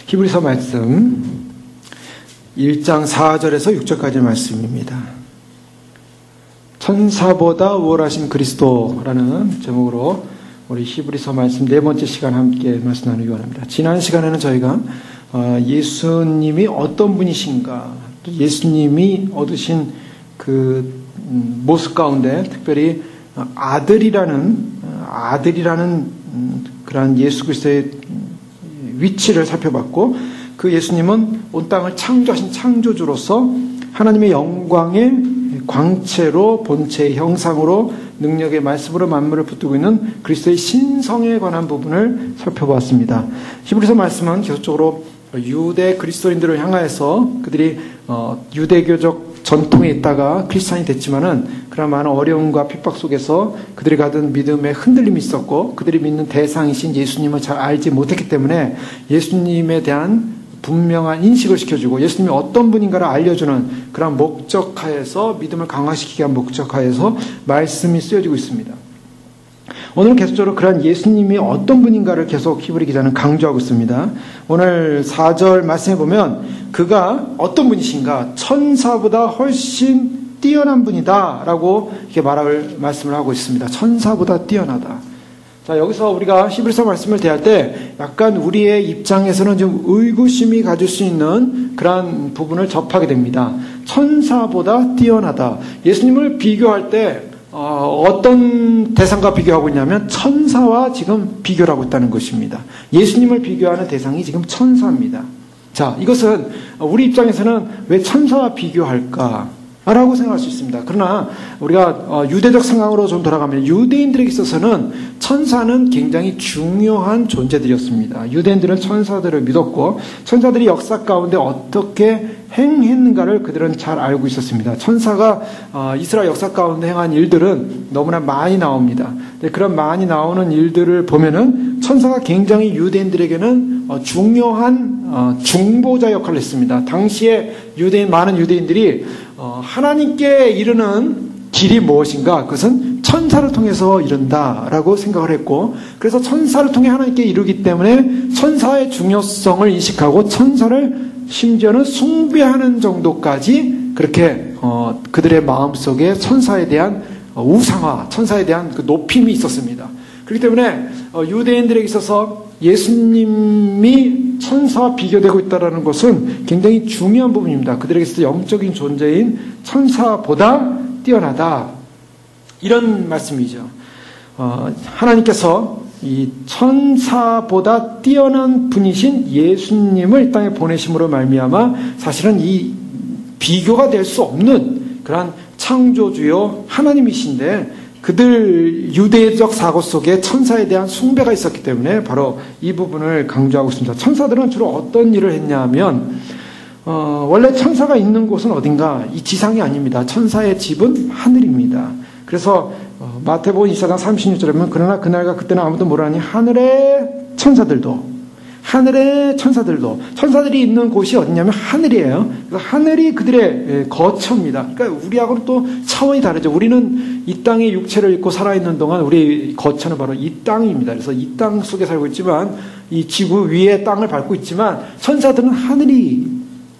히브리서 말씀 1장 4절에서 6절까지 말씀입니다. 천사보다 우월하신 그리스도라는 제목으로 우리 히브리서 말씀 네 번째 시간 함께 말씀 나누기 원합니다. 지난 시간에는 저희가 예수님이 어떤 분이신가, 또 예수님이 얻으신 그 모습 가운데 특별히 아들이라는 그러한 예수 그리스도의 위치를 살펴봤고, 그 예수님은 온 땅을 창조하신 창조주로서 하나님의 영광의 광채로 본체의 형상으로 능력의 말씀으로 만물을 붙들고 있는 그리스도의 신성에 관한 부분을 살펴보았습니다. 히브리서 말씀은 계속적으로 유대 그리스도인들을 향하여서 그들이 유대교적 전통에 있다가 크리스찬이 됐지만은 그런 많은 어려움과 핍박 속에서 그들이 가진 믿음에 흔들림이 있었고, 그들이 믿는 대상이신 예수님을 잘 알지 못했기 때문에 예수님에 대한 분명한 인식을 시켜주고 예수님이 어떤 분인가를 알려주는 그런 목적하에서, 믿음을 강화시키기 위한 목적하에서 말씀이 쓰여지고 있습니다. 오늘은 계속적으로 그런 예수님이 어떤 분인가를 계속 히브리 기자는 강조하고 있습니다. 오늘 4절 말씀해 보면 그가 어떤 분이신가, 천사보다 훨씬 뛰어난 분이다 라고 이렇게 말씀을 하고 있습니다. 천사보다 뛰어나다. 자, 여기서 우리가 히브리서 말씀을 대할 때 약간 우리의 입장에서는 좀 의구심이 가질 수 있는 그러한 부분을 접하게 됩니다. 천사보다 뛰어나다. 예수님을 비교할 때 어떤 대상과 비교하고 있냐면 천사와 지금 비교를 하고 있다는 것입니다. 예수님을 비교하는 대상이 지금 천사입니다. 자, 이것은 우리 입장에서는 왜 천사와 비교할까? 라고 생각할 수 있습니다. 그러나 우리가 유대적 상황으로 좀 돌아가면 유대인들에게 있어서는 천사는 굉장히 중요한 존재들이었습니다. 유대인들은 천사들을 믿었고 천사들이 역사 가운데 어떻게 행했는가를 그들은 잘 알고 있었습니다. 천사가 이스라엘 역사 가운데 행한 일들은 너무나 많이 나옵니다. 그런 많이 나오는 일들을 보면은 천사가 굉장히 유대인들에게는 중요한 중보자 역할을 했습니다. 당시에 많은 유대인들이 하나님께 이르는 길이 무엇인가? 그것은 천사를 통해서 이른다라고 생각을 했고, 그래서 천사를 통해 하나님께 이루기 때문에 천사의 중요성을 인식하고 천사를 심지어는 숭배하는 정도까지 그렇게 그들의 마음속에 천사에 대한 우상화, 천사에 대한 그 높임이 있었습니다. 그렇기 때문에 유대인들에게 있어서 예수님이 천사와 비교되고 있다는 것은 굉장히 중요한 부분입니다. 그들에게 있어서 영적인 존재인 천사보다 뛰어나다, 이런 말씀이죠. 하나님께서 이 천사보다 뛰어난 분이신 예수님을 이 땅에 보내심으로 말미암아 사실은 이 비교가 될 수 없는 그러한 창조주요 하나님이신데, 그들 유대적 사고 속에 천사에 대한 숭배가 있었기 때문에 바로 이 부분을 강조하고 있습니다. 천사들은 주로 어떤 일을 했냐면 원래 천사가 있는 곳은 어딘가, 이 지상이 아닙니다. 천사의 집은 하늘입니다. 그래서 마태복음 24장 36절에 보면 그러나 그날과 그때는 아무도 모르니 하늘의 천사들이 있는 곳이 어디냐면 하늘이에요. 그래서 하늘이 그들의 거처입니다. 그러니까 우리하고는 또 차원이 다르죠. 우리는 이 땅에 육체를 입고 살아있는 동안 우리 거처는 바로 이 땅입니다. 그래서 이 땅 속에 살고 있지만, 이 지구 위에 땅을 밟고 있지만 천사들은 하늘이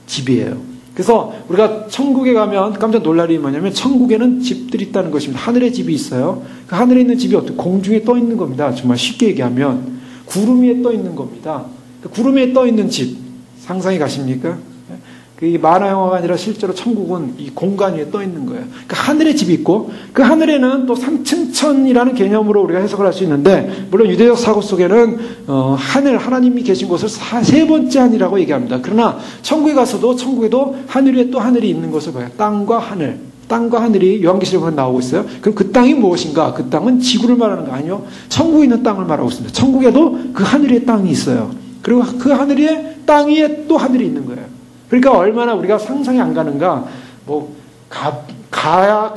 집이에요. 그래서 우리가 천국에 가면 깜짝 놀랄 일이 뭐냐면 천국에는 집들이 있다는 것입니다. 하늘에 집이 있어요. 그 하늘에 있는 집이 어떻게 공중에 떠 있는 겁니다. 정말 쉽게 얘기하면 구름 위에 떠 있는 겁니다. 그 구름 위에 떠 있는 집 상상이 가십니까? 그 만화 영화가 아니라 실제로 천국은 이 공간 위에 떠 있는 거예요. 그 하늘에 집이 있고 그 하늘에는 또 상층천이라는 개념으로 우리가 해석을 할 수 있는데, 물론 유대적 사고 속에는 하나님이 계신 곳을 세 번째 하늘이라고 얘기합니다. 그러나 천국에 가서도 천국에도 하늘 위에 또 하늘이 있는 것을 봐요. 땅과 하늘이 요한계시록에 보면 나오고 있어요. 그럼 그 땅이 무엇인가? 그 땅은 지구를 말하는 거 아니요, 천국에 있는 땅을 말하고 있습니다. 천국에도 그 하늘 위에 땅이 있어요. 그리고 그 하늘 위에 땅 위에 또 하늘이 있는 거예요. 그러니까 얼마나 우리가 상상이 안 가는가. 가야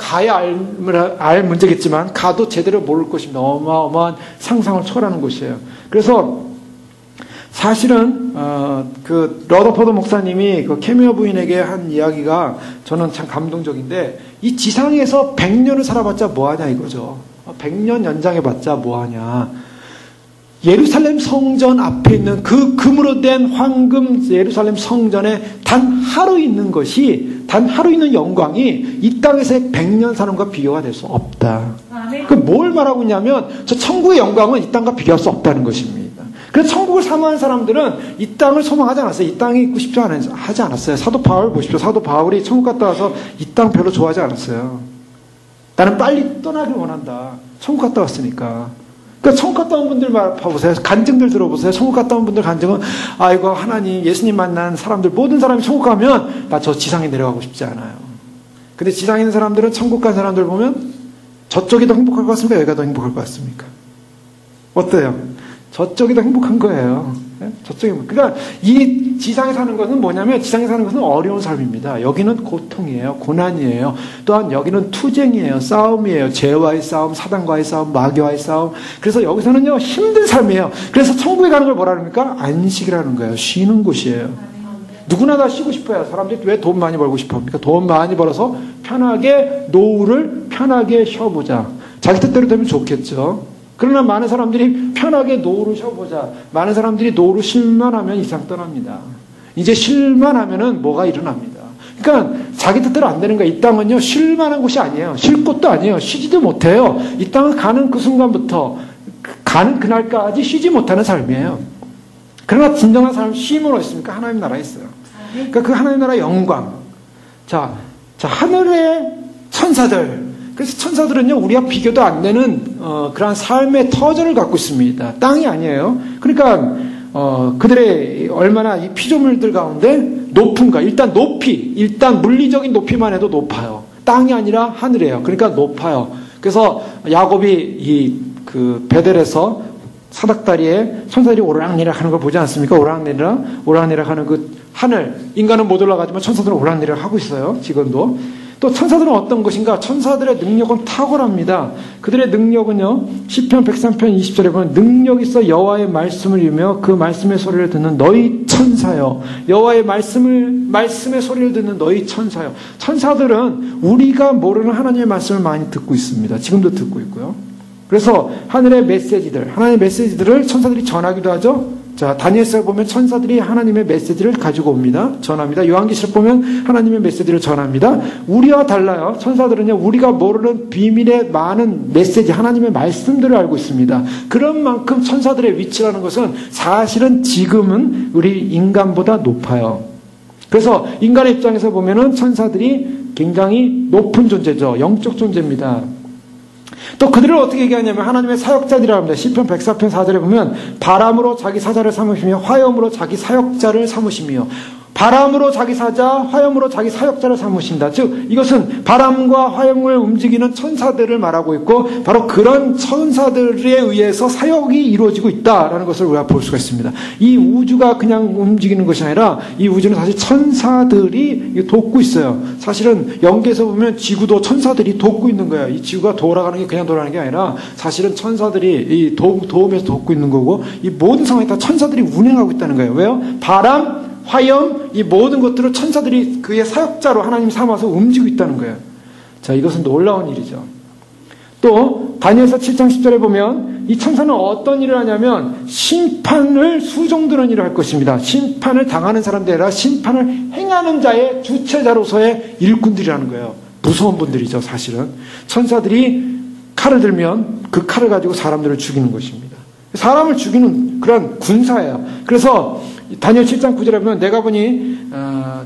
알 문제겠지만 가도 제대로 모를 것입니다. 어마어마한 상상을 초월하는 곳이에요. 그래서 사실은 그 러더포드 목사님이 그 캐미어 부인에게 한 이야기가 저는 참 감동적인데, 이 지상에서 100년을 살아봤자 뭐하냐 이거죠. 100년 연장해봤자 뭐하냐. 예루살렘 성전 앞에 있는 그 금으로 된 황금 예루살렘 성전에 단 하루 있는 것이, 단 하루 있는 영광이 이 땅에서의 100년 사는 것과 비교가 될 수 없다. 그 뭘 말하고 있냐면 저 천국의 영광은 이 땅과 비교할 수 없다는 것입니다. 그래서 천국을 사모하는 사람들은 이 땅을 소망하지 않았어요. 이 땅에 있고 싶지 하지 않았어요. 사도 바울 보십시오. 사도 바울이 천국 갔다 와서 이 땅 별로 좋아하지 않았어요. 나는 빨리 떠나길 원한다. 천국 갔다 왔으니까. 그러니까 천국 갔다 온 분들 봐보세요. 간증들 들어보세요. 천국 갔다 온 분들 간증은, 아이고 하나님, 예수님 만난 사람들, 모든 사람이 천국 가면 나 저 지상에 내려가고 싶지 않아요. 근데 지상에 있는 사람들은 천국 간 사람들 보면 저쪽이 더 행복할 것 같습니까? 여기가 더 행복할 것 같습니까? 어때요? 저쪽이 더 행복한 거예요. 저쪽이. 그러니까 이 지상에 사는 것은 뭐냐면, 지상에 사는 것은 어려운 삶입니다. 여기는 고통이에요. 고난이에요. 또한 여기는 투쟁이에요. 싸움이에요. 죄와의 싸움, 사단과의 싸움, 마귀와의 싸움. 그래서 여기서는요, 힘든 삶이에요. 그래서 천국에 가는 걸 뭐라 합니까? 안식이라는 거예요. 쉬는 곳이에요. 누구나 다 쉬고 싶어요. 사람들이 왜 돈 많이 벌고 싶어 합니까? 돈 많이 벌어서 편하게 노후를 편하게 쉬어보자. 자기 뜻대로 되면 좋겠죠. 그러나 많은 사람들이 편하게 노후를 쉬어보자. 많은 사람들이 노후를 쉴만 하면 이상 떠납니다. 이제 쉴만 하면은 뭐가 일어납니다. 그러니까 자기 뜻대로 안 되는 거야. 이 땅은요, 쉴만한 곳이 아니에요. 쉴 곳도 아니에요. 쉬지도 못해요. 이 땅은 가는 그 순간부터 가는 그날까지 쉬지 못하는 삶이에요. 그러나 진정한 삶은 쉼으로 있습니까? 하나님 나라에 있어요. 그러니까 그 하나님 나라의 영광. 자, 하늘의 천사들. 그래서 천사들은요, 우리가 비교도 안 되는 그러한 삶의 터전을 갖고 있습니다. 땅이 아니에요. 그러니까 그들의 얼마나 이 피조물들 가운데 높은가. 일단 높이, 일단 물리적인 높이만 해도 높아요. 땅이 아니라 하늘이에요. 그러니까 높아요. 그래서 야곱이 그 베델에서 사닥다리에 천사들이 오르락내리락 하는 걸 보지 않습니까? 오르락내리락 하는 그 하늘. 인간은 못 올라가지만 천사들은 오르락내리락 하고 있어요. 지금도. 또 천사들은 어떤 것인가? 천사들의 능력은 탁월합니다. 그들의 능력은요, 시편 103편 20절에 보면, 능력 있어 여호와의 말씀을 이루며 그 말씀의 소리를 듣는 너희 천사요. 여호와의 말씀의 소리를 듣는 너희 천사요. 천사들은 우리가 모르는 하나님의 말씀을 많이 듣고 있습니다. 지금도 듣고 있고요. 그래서 하늘의 메시지들, 하나님의 메시지들을 천사들이 전하기도 하죠. 자, 다니엘서에 보면 천사들이 하나님의 메시지를 가지고 옵니다. 전합니다. 요한계시록 보면 하나님의 메시지를 전합니다. 우리와 달라요. 천사들은요, 우리가 모르는 비밀의 많은 메시지, 하나님의 말씀들을 알고 있습니다. 그런 만큼 천사들의 위치라는 것은 사실은 지금은 우리 인간보다 높아요. 그래서 인간의 입장에서 보면은 천사들이 굉장히 높은 존재죠. 영적 존재입니다. 또 그들을 어떻게 얘기하냐면 하나님의 사역자들이라고 합니다. 시편 104편 4절에 보면 바람으로 자기 사자를 삼으시며 화염으로 자기 사역자를 삼으시며, 바람으로 자기 사자, 화염으로 자기 사역자를 삼으신다. 즉 이것은 바람과 화염을 움직이는 천사들을 말하고 있고, 바로 그런 천사들에 의해서 사역이 이루어지고 있다라는 것을 우리가 볼 수가 있습니다. 이 우주가 그냥 움직이는 것이 아니라 이 우주는 사실 천사들이 돕고 있어요. 사실은 영계에서 보면 지구도 천사들이 돕고 있는 거예요. 이 지구가 돌아가는 게 그냥 돌아가는 게 아니라 사실은 천사들이 이 도움에서 돕고 있는 거고, 이 모든 상황이 다 천사들이 운행하고 있다는 거예요. 왜요? 바람, 화염, 이 모든 것들을 천사들이 그의 사역자로 하나님이 삼아서 움직이고 있다는 거예요. 자, 이것은 놀라운 일이죠. 또 다니엘서 7장 10절에 보면 이 천사는 어떤 일을 하냐면 심판을 수종드는 일을 할 것입니다. 심판을 당하는 사람들이 아니라 심판을 행하는 자의 주체자로서의 일꾼들이라는 거예요. 무서운 분들이죠, 사실은. 천사들이 칼을 들면 그 칼을 가지고 사람들을 죽이는 것입니다. 사람을 죽이는 그런 군사예요. 그래서 다니엘 7장 9절에 보면 내가 보니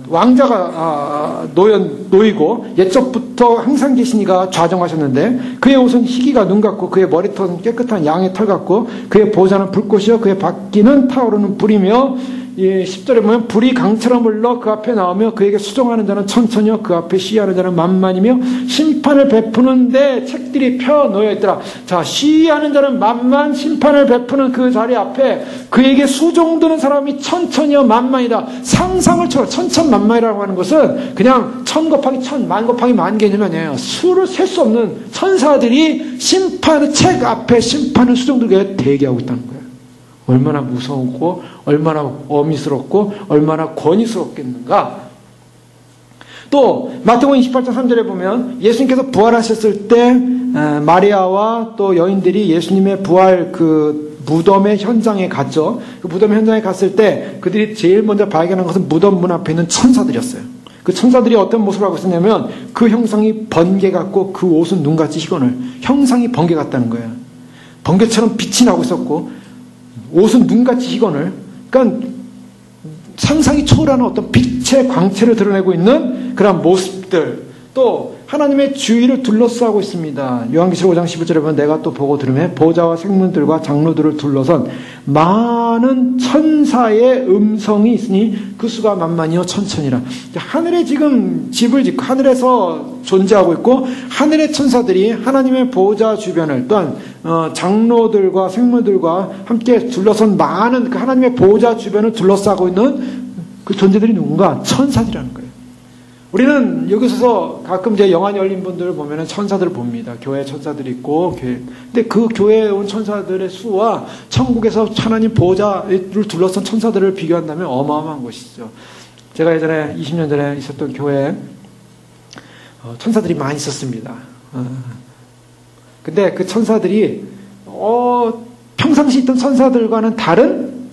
왕자가 놓이고 옛적부터 항상 계시니가 좌정하셨는데 그의 옷은 희기가 눈 같고 그의 머리털은 깨끗한 양의 털 같고 그의 보좌는 불꽃이요 그의 바퀴는 타오르는 불이며, 10절에 보면 불이 강처럼 흘러 그 앞에 나오며 그에게 수종하는 자는 천천히요 그 앞에 시위하는 자는 만만이며 심판을 베푸는데 책들이 펴 놓여 있더라. 자, 시위하는 자는 만만, 심판을 베푸는 그 자리 앞에 그에게 수종드는 사람이 천천히요 만만이다. 상상을 초월, 천천만만이라고 하는 것은 그냥 천 곱하기 천, 만 곱하기 만 개념이 아니에요. 수를 셀 수 없는 천사들이 심판의 책 앞에 심판을 수종들게 대기하고 있다는 거예요. 얼마나 무서웠고 얼마나 어미스럽고 얼마나 권위스럽겠는가. 또 마태복음 28장 3절에 보면 예수님께서 부활하셨을 때 마리아와 또 여인들이 예수님의 부활 그 무덤의 현장에 갔죠. 그 무덤의 현장에 갔을 때 그들이 제일 먼저 발견한 것은 무덤 문 앞에 있는 천사들이었어요. 그 천사들이 어떤 모습을 하고 있었냐면 그 형상이 번개 같고 그 옷은 눈같이 희건을, 형상이 번개 같다는 거예요. 번개처럼 빛이 나고 있었고 옷은 눈같이 희건을, 그러니까 상상이 초월하는 어떤 빛의 광채를 드러내고 있는 그런 모습들, 또 하나님의 주위를 둘러싸고 있습니다. 요한계시록 5장 11절에 보면 내가 또 보고 들으며 보좌와 생물들과 장로들을 둘러선 많은 천사의 음성이 있으니 그 수가 만만이요 천천이라. 하늘에 지금 집을 짓고 하늘에서 존재하고 있고 하늘의 천사들이 하나님의 보좌 주변을, 또한 장로들과 생물들과 함께 둘러선 많은 그 하나님의 보좌 주변을 둘러싸고 있는 그 존재들이 누군가? 천사들이라는 거예요. 우리는 여기서 가끔 이제 영안이 열린 분들을 보면은 천사들을 봅니다. 교회 천사들이 있고, 근데 그 교회에 온 천사들의 수와 천국에서 하나님 보좌를 둘러싼 천사들을 비교한다면 어마어마한 것이죠. 제가 예전에 20년 전에 있었던 교회에 천사들이 많이 있었습니다. 근데 그 천사들이 평상시 있던 천사들과는 다른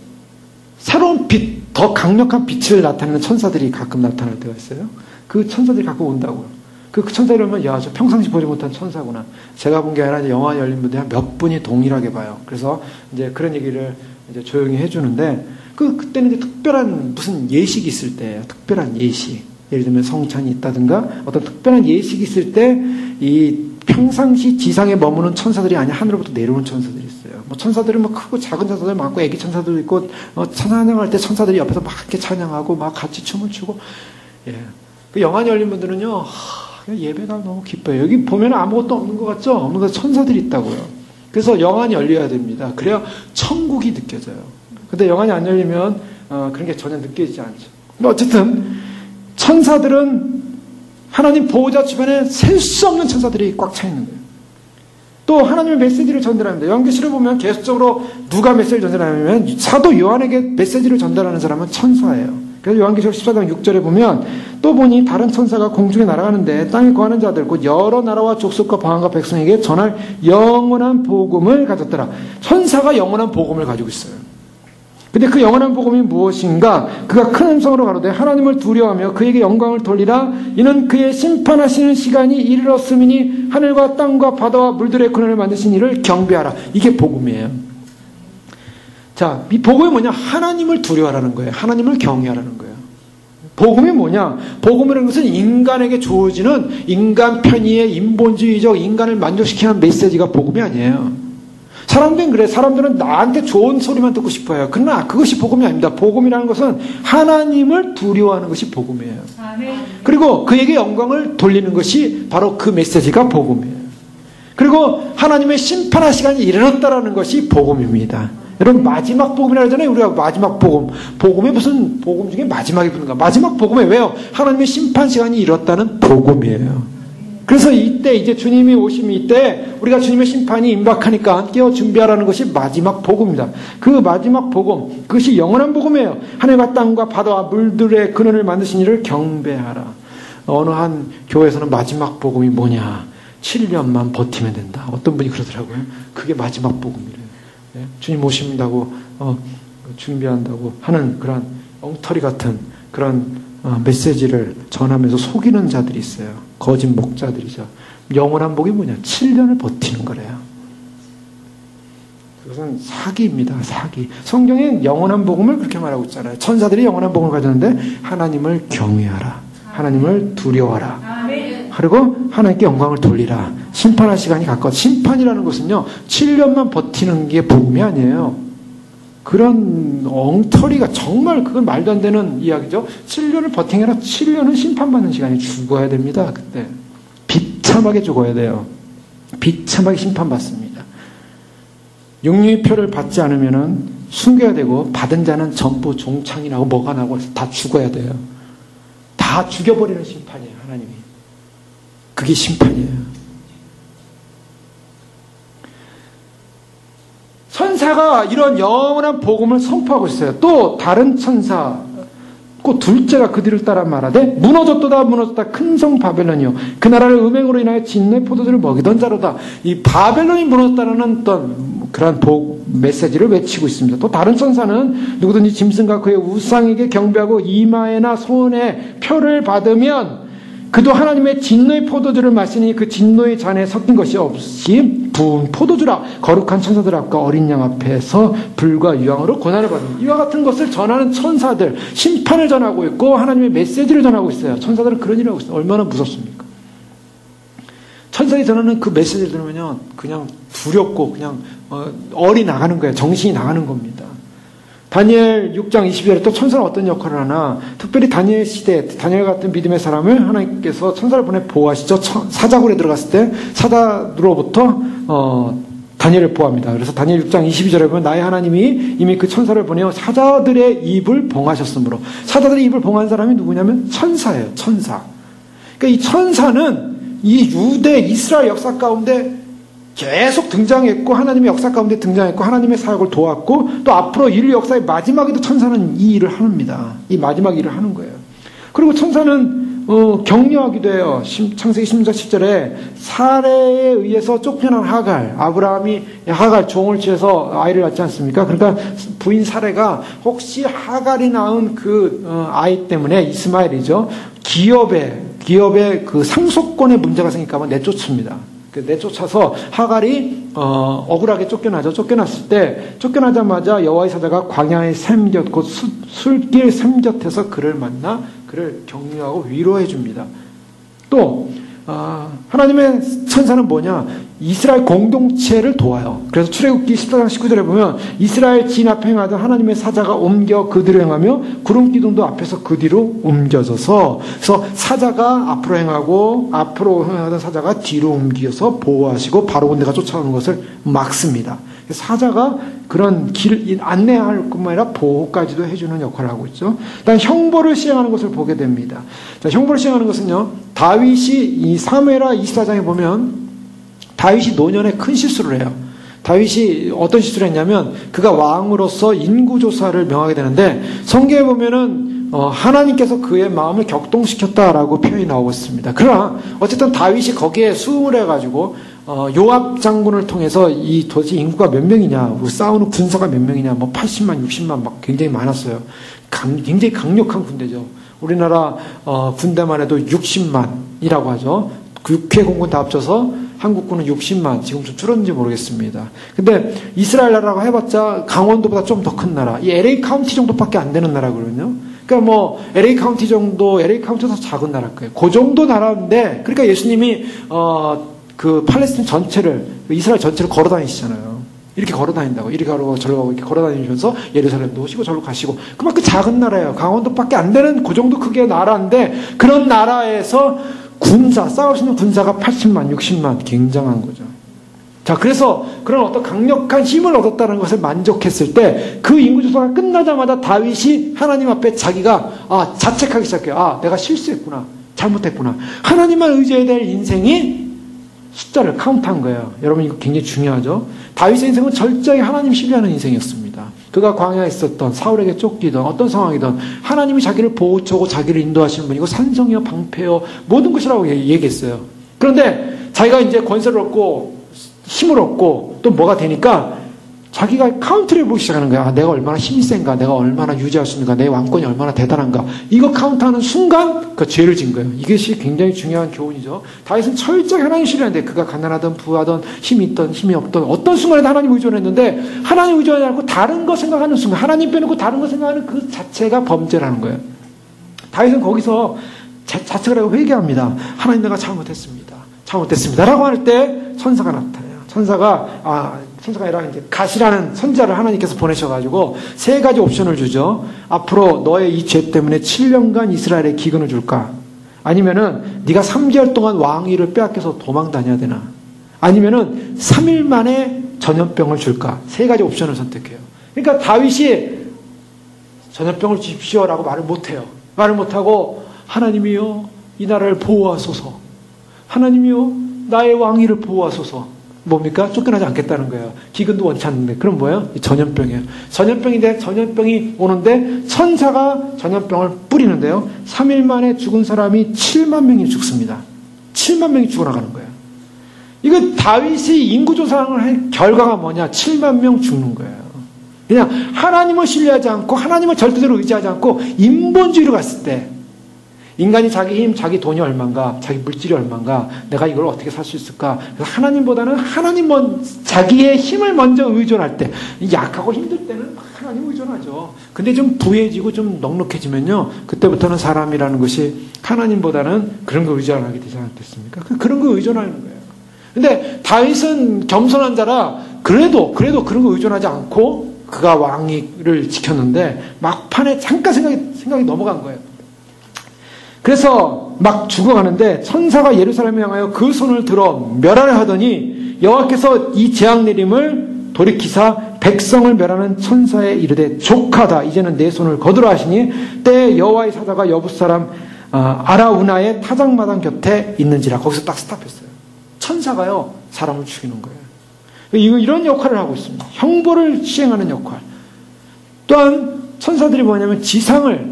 새로운 빛, 더 강력한 빛을 나타내는 천사들이 가끔 나타날 때가 있어요. 그 천사들이 가끔 온다고요. 그 천사들이 오면, 야, 저 평상시 보지 못한 천사구나. 제가 본 게 아니라 이제 영화 열린 분들이 한 몇 분이 동일하게 봐요. 그래서 이제 그런 얘기를 이제 조용히 해주는데, 그때는 이제 특별한 무슨 예식이 있을 때예요. 특별한 예식. 예를 들면 성찬이 있다든가 어떤 특별한 예식이 있을 때 이 평상시 지상에 머무는 천사들이 아니라 하늘로부터 내려오는 천사들이 있어요. 뭐 천사들은 뭐 크고 작은 천사들 많고 애기 천사들도 있고, 찬양할 때 천사들이 옆에서 막 이렇게 찬양하고 막 같이 춤을 추고, 예. 그 영안이 열린 분들은요, 예배가 너무 기뻐요. 여기 보면 아무것도 없는 것 같죠? 없는 것, 천사들이 있다고요. 그래서 영안이 열려야 됩니다. 그래야 천국이 느껴져요. 근데 영안이 안 열리면 그런 게 전혀 느껴지지 않죠. 어쨌든 천사들은 하나님 보호자 주변에 셀 수 없는 천사들이 꽉 차 있는 거예요. 또 하나님의 메시지를 전달합니다. 요한계시를 보면 계속적으로 누가 메시지를 전달하냐면 사도 요한에게 메시지를 전달하는 사람은 천사예요. 그래서 요한계시록 14장 6절에 보면 또 보니 다른 천사가 공중에 날아가는데 땅에 거하는 자들 곧 여러 나라와 족속과 방언과 백성에게 전할 영원한 복음을 가졌더라. 천사가 영원한 복음을 가지고 있어요. 근데 그 영원한 복음이 무엇인가? 그가 큰 음성으로 가로되 하나님을 두려워하며 그에게 영광을 돌리라. 이는 그의 심판하시는 시간이 이르렀음이니 하늘과 땅과 바다와 물들의 근원을 만드신 이를 경배하라. 이게 복음이에요. 자, 이 복음이 뭐냐? 하나님을 두려워하라는 거예요. 하나님을 경외하라는 거예요. 복음이 뭐냐? 복음이라는 것은 인간에게 주어지는 인간 편의의 인본주의적 인간을 만족시키는 메시지가 복음이 아니에요. 사람들은 그래. 사람들은 나한테 좋은 소리만 듣고 싶어요. 그러나 그것이 복음이 아닙니다. 복음이라는 것은 하나님을 두려워하는 것이 복음이에요. 그리고 그에게 영광을 돌리는 것이 바로 그 메시지가 복음이에요. 그리고 하나님의 심판할 시간이 이르렀다라는 것이 복음입니다. 여러분, 마지막 복음이라고 하잖아요. 우리가 마지막 복음. 복음이 무슨 복음 중에 마지막이 부른가? 마지막 복음이 왜요? 하나님의 심판 시간이 이르렀다는 복음이에요. 그래서 이때 이제 주님이 오심이 이때 우리가 주님의 심판이 임박하니까 깨어 준비하라는 것이 마지막 복음입니다. 그 마지막 복음, 그것이 영원한 복음이에요. 하늘과 땅과 바다와 물들의 근원을 만드신 이를 경배하라. 어느 한 교회에서는 마지막 복음이 뭐냐? 7년만 버티면 된다. 어떤 분이 그러더라고요. 그게 마지막 복음이래요. 네? 주님 오신다고 준비한다고 하는 그런 엉터리 같은 그런 메시지를 전하면서 속이는 자들이 있어요. 거짓 목자들이죠. 영원한 복이 뭐냐? 7년을 버티는 거래요. 그것은 사기입니다. 사기. 성경엔 영원한 복음을 그렇게 말하고 있잖아요. 천사들이 영원한 복음을 가졌는데 하나님을 경외하라. 하나님을 두려워하라. 그리고 하나님께 영광을 돌리라. 심판할 시간이 가까워. 심판이라는 것은요, 7년만 버티는 게 복음이 아니에요. 그런 엉터리가 정말 그건 말도 안 되는 이야기죠. 7년을 버티느라 7년은 심판받는 시간이 죽어야 됩니다. 그때 비참하게 죽어야 돼요. 비참하게 심판받습니다. 육류의 표를 받지 않으면은 숨겨야 되고 받은 자는 전부 종창이 나고 뭐가 나고 다 죽어야 돼요. 다 죽여버리는 심판이에요. 하나님이. 그게 심판이에요. 천사가 이런 영원한 복음을 선포하고 있어요. 또 다른 천사, 고 둘째가 그 뒤를 따라 말하되 무너졌도다 무너졌다 큰 성 바벨론이요 그 나라를 음행으로 인하여 진노의 포도주를 먹이던 자로다. 이 바벨론이 무너졌다는 어떤 그런 메시지를 외치고 있습니다. 또 다른 천사는 누구든지 짐승과 그의 우상에게 경배하고 이마에나 손에 표를 받으면 그도 하나님의 진노의 포도주를 마시니 그 진노의 잔에 섞인 것이 없이 부은 포도주라. 거룩한 천사들 앞과 어린 양 앞에서 불과 유황으로 고난을 받는 이와 같은 것을 전하는 천사들, 심판을 전하고 있고 하나님의 메시지를 전하고 있어요. 천사들은 그런 일을 하고 있어요. 얼마나 무섭습니까? 천사들이 전하는 그 메시지를 들으면요 그냥 두렵고 그냥 얼이 나가는 거예요. 정신이 나가는 겁니다. 다니엘 6장 22절에 또 천사는 어떤 역할을 하나, 특별히 다니엘 시대, 다니엘 같은 믿음의 사람을 하나님께서 천사를 보내 보호하시죠. 사자굴에 들어갔을 때 사자로부터 다니엘을 보호합니다. 그래서 다니엘 6장 22절에 보면 나의 하나님이 이미 그 천사를 보내어 사자들의 입을 봉하셨으므로, 사자들의 입을 봉한 사람이 누구냐면 천사예요. 천사. 그러니까 이 천사는 이 유대 이스라엘 역사 가운데 계속 등장했고 하나님의 역사 가운데 등장했고 하나님의 사역을 도왔고 또 앞으로 인류 역사의 마지막에도 천사는 이 일을 합니다. 이 마지막 일을 하는 거예요. 그리고 천사는 격려하기도 해요. 창세기 16장 10절에 사례에 의해서 쫓겨난 하갈, 아브라함이 하갈 종을 취해서 아이를 낳지 않습니까? 그러니까 부인 사례가 혹시 하갈이 낳은 그 아이 때문에, 이스마엘이죠, 기업의 그 상속권에 문제가 생길까 봐 내쫓습니다. 내쫓아서 하갈이 억울하게 쫓겨나죠. 쫓겨났을 때, 쫓겨나자마자 여호와의 사자가 광야의 샘 곁, 곧 술길 샘 곁에서 그를 만나 그를 격려하고 위로해 줍니다. 또 하나님의 천사는 뭐냐? 이스라엘 공동체를 도와요. 그래서 출애굽기 14장 19절에 보면 이스라엘 진 앞에 행하던 하나님의 사자가 옮겨 그 뒤로 행하며 구름 기둥도 앞에서 그 뒤로 옮겨져서, 그래서 사자가 앞으로 행하고 앞으로 행하던 사자가 뒤로 옮겨서 보호하시고 바로 군대가 쫓아오는 것을 막습니다. 사자가 그런 길을 안내할 뿐만 아니라 보호까지도 해주는 역할을 하고 있죠. 일단 형벌을 시행하는 것을 보게 됩니다. 자, 형벌을 시행하는 것은요, 다윗이 이 사무엘하 24장에 보면 다윗이 노년에 큰 실수를 해요. 다윗이 어떤 실수를 했냐면 그가 왕으로서 인구조사를 명하게 되는데 성경에 보면은 하나님께서 그의 마음을 격동시켰다라고 표현이 나오고 있습니다. 그러나 어쨌든 다윗이 거기에 수긍을 해가지고 요압 장군을 통해서 이 도대체 인구가 몇 명이냐, 싸우는 군사가 몇 명이냐, 뭐 80만, 60만 막 굉장히 많았어요. 굉장히 강력한 군대죠. 우리나라 군대만 해도 60만이라고 하죠. 6회 공군 다 합쳐서 한국군은 60만, 지금 좀 줄었는지 모르겠습니다. 근데 이스라엘 나라라고 해봤자 강원도보다 좀 더 큰 나라, 이 LA 카운티 정도밖에 안 되는 나라거든요. 그러니까 뭐 LA 카운티 카운티보다 작은 나라일 거예요. 그 정도 나라인데, 그러니까 예수님이 그 팔레스틴 전체를, 이스라엘 전체를 걸어 다니시잖아요. 이렇게 걸어 다닌다고. 이렇게 가고 저러 가고 이렇게 걸어 다니면서 예루살렘도 오시고 저로 가시고. 그만큼 작은 나라예요. 강원도밖에 안 되는 그 정도 크기의 나라인데, 그런 나라에서 싸울 수 있는 군사가 80만, 60만, 굉장한 거죠. 자, 그래서 그런 어떤 강력한 힘을 얻었다는 것을 만족했을 때 그 인구조사가 끝나자마자 다윗이 하나님 앞에 자기가 자책하기 시작해요. 내가 실수했구나. 잘못했구나. 하나님만 의지해야 될 인생이 숫자를 카운트한 거예요. 여러분, 이거 굉장히 중요하죠. 다윗의 인생은 철저히 하나님 신뢰하는 인생이었습니다. 그가 광야에 있었던, 사울에게 쫓기던 어떤 상황이든 하나님이 자기를 보호처고 자기를 인도하시는 분이고 산성이요 방패요 모든 것이라고 얘기했어요. 그런데 자기가 이제 권세를 얻고 힘을 얻고 또 뭐가 되니까 자기가 카운트를 보기 시작하는 거야. 내가 얼마나 힘이 센가, 내가 얼마나 유지할 수 있는가, 내 왕권이 얼마나 대단한가. 이거 카운트하는 순간 그 죄를 진 거예요. 이것이 굉장히 중요한 교훈이죠. 다윗은 철저히 하나님 신뢰하는데, 그가 가난하든 부하든 힘이 있든 힘이 없든 어떤 순간에도 하나님 의존했는데, 하나님 의존하지 않고 다른 거 생각하는 순간, 하나님 빼놓고 다른 거 생각하는 그 자체가 범죄라는 거예요. 다윗은 거기서 자책을 하고 회개합니다. 하나님, 내가 잘못했습니다. 라고 할 때 천사가 나타나요. 천사가 아니라 이제 갓이라는 선자를 하나님께서 보내셔가지고 세 가지 옵션을 주죠. 앞으로 너의 이 죄 때문에 7년간 이스라엘에 기근을 줄까? 아니면은 네가 3개월 동안 왕위를 빼앗겨서 도망 다녀야 되나? 아니면은 3일 만에 전염병을 줄까? 세 가지 옵션을 선택해요. 그러니까 다윗이 전염병을 주십시오라고 말을 못해요. 말을 못하고 하나님이요, 이 나라를 보호하소서. 하나님이요, 나의 왕위를 보호하소서. 뭡니까? 쫓겨나지 않겠다는 거예요. 기근도 원치 않는데. 그럼 뭐예요? 전염병이에요. 전염병이 오는데 천사가 전염병을 뿌리는데요. 3일 만에 죽은 사람이 7만 명이 죽습니다. 7만 명이 죽어나가는 거예요. 이거 다윗이 인구조사를 한 결과가 뭐냐? 7만 명 죽는 거예요. 그냥 하나님을 신뢰하지 않고 하나님을 절대적으로 의지하지 않고 인본주의로 갔을 때 인간이 자기 힘, 자기 돈이 얼만가, 자기 물질이 얼만가, 내가 이걸 어떻게 살 수 있을까? 그래서 하나님보다는 자기의 힘을 먼저 의존할 때, 약하고 힘들 때는 하나님 의존하죠. 근데 좀 부해지고 좀 넉넉해지면요, 그때부터는 사람이라는 것이 하나님보다는 그런 거 의존 안 하게 되지 않겠습니까? 그런 거 의존하는 거예요. 근데 다윗은 겸손한 자라 그래도 그런 거 의존하지 않고 그가 왕위를 지켰는데 막판에 잠깐 생각이 넘어간 거예요. 그래서 막 죽어가는데 천사가 예루살렘을 향하여 그 손을 들어 멸하려 하더니 여호와께서 이 재앙 내림을 돌이키사 백성을 멸하는 천사에 이르되 족하다. 이제는 내 손을 거두라 하시니 때에 여호와의 사자가 여부 사람 아라우나의 타작마당 곁에 있는지라. 거기서 딱 스탑했어요. 천사가요 사람을 죽이는 거예요. 이런 역할을 하고 있습니다. 형벌을 시행하는 역할. 또한 천사들이 뭐냐면 지상을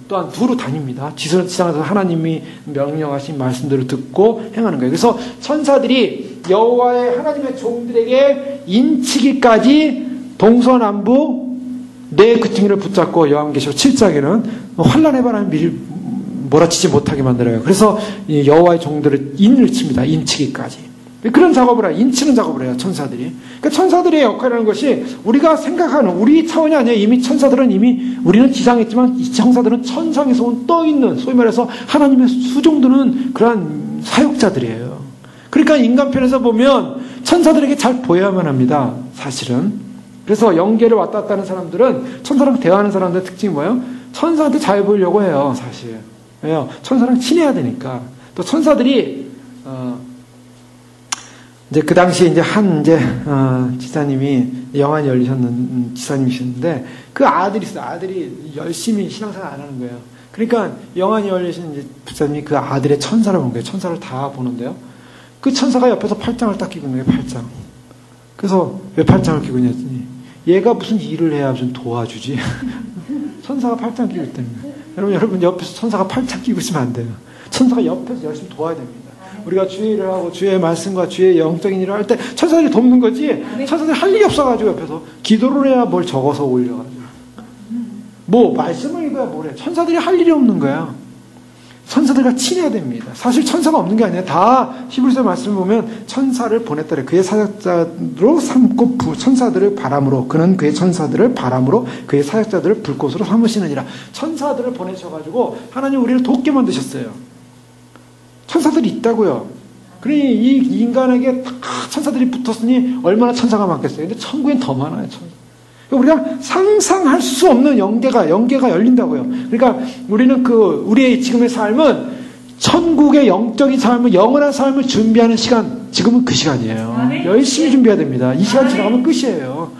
또한 두루 다닙니다. 지상에서 하나님이 명령하신 말씀들을 듣고 행하는 거예요. 그래서 천사들이 여호와의 하나님의 종들에게 인치기까지 동서남북 네 그층이를 붙잡고 여호와께서 7장에는 환난의 바람이 미리 몰아치지 못하게 만들어요. 그래서 여호와의 종들을 인을 칩니다. 인치기까지. 그런 작업을 해요. 인치는 작업을 해요. 천사들이. 그러니까 천사들의 역할이라는 것이 우리가 생각하는 우리 차원이 아니에요. 이미 천사들은 우리는 지상에 있지만 이 천사들은 천상에서 떠있는 소위 말해서 하나님의 수종드는 그러한 사역자들이에요. 그러니까 인간편에서 보면 천사들에게 잘 보여야만 합니다. 사실은. 그래서 영계를 왔다 갔다 하는 사람들은 천사랑 대화하는 사람들의 특징이 뭐예요? 천사한테 잘 보이려고 해요. 사실. 왜요? 천사랑 친해야 되니까. 또 천사들이 이제 그 당시에 이제 지사님이 영안이 열리셨는 지사님이셨는데 그 아들이 있어요. 아들이 열심히 신앙생활 안 하는 거예요. 그러니까 영안이 열리신 이제 부사님이 그 아들의 천사를 본 거예요. 천사를 다 보는데요. 그 천사가 옆에서 팔짱을 딱 끼고 있는 거예요. 팔짱. 그래서 왜 팔짱을 끼고 있냐 했더니 얘가 무슨 일을 해야 좀 도와주지. 천사가 팔짱 끼고 있다는 거예요. 여러분 옆에서 천사가 팔짱 끼고 있으면 안 돼요. 천사가 옆에서 열심히 도와야 됩니다. 우리가 주의 일을 하고 주의 말씀과 주의 영적인 일을 할 때 천사들이 돕는 거지. 천사들이 할 일이 없어가지고 옆에서 기도를 해야 뭘 적어서 올려가지고 뭐 말씀을 읽어야 뭘 해. 천사들이 할 일이 없는 거야. 천사들과 친해야 됩니다. 사실 천사가 없는 게 아니라 다 히브리서 말씀을 보면 천사를 보냈더래. 그의 사역자로 삼고 천사들을 바람으로 그는 그의 천사들을 바람으로 그의 사역자들을 불꽃으로 삼으시느니라. 천사들을 보내셔가지고 하나님 우리를 돕게 만드셨어요. 천사들이 있다고요. 그러니 이 인간에게 다 천사들이 붙었으니 얼마나 천사가 많겠어요. 근데 천국엔 더 많아요. 천사. 우리가 상상할 수 없는 영계가 열린다고요. 그러니까 우리는 우리의 지금의 삶은 천국의 영적인 삶을, 영원한 삶을 준비하는 시간, 지금은 그 시간이에요. 열심히 준비해야 됩니다. 이 시간 지나가면 끝이에요.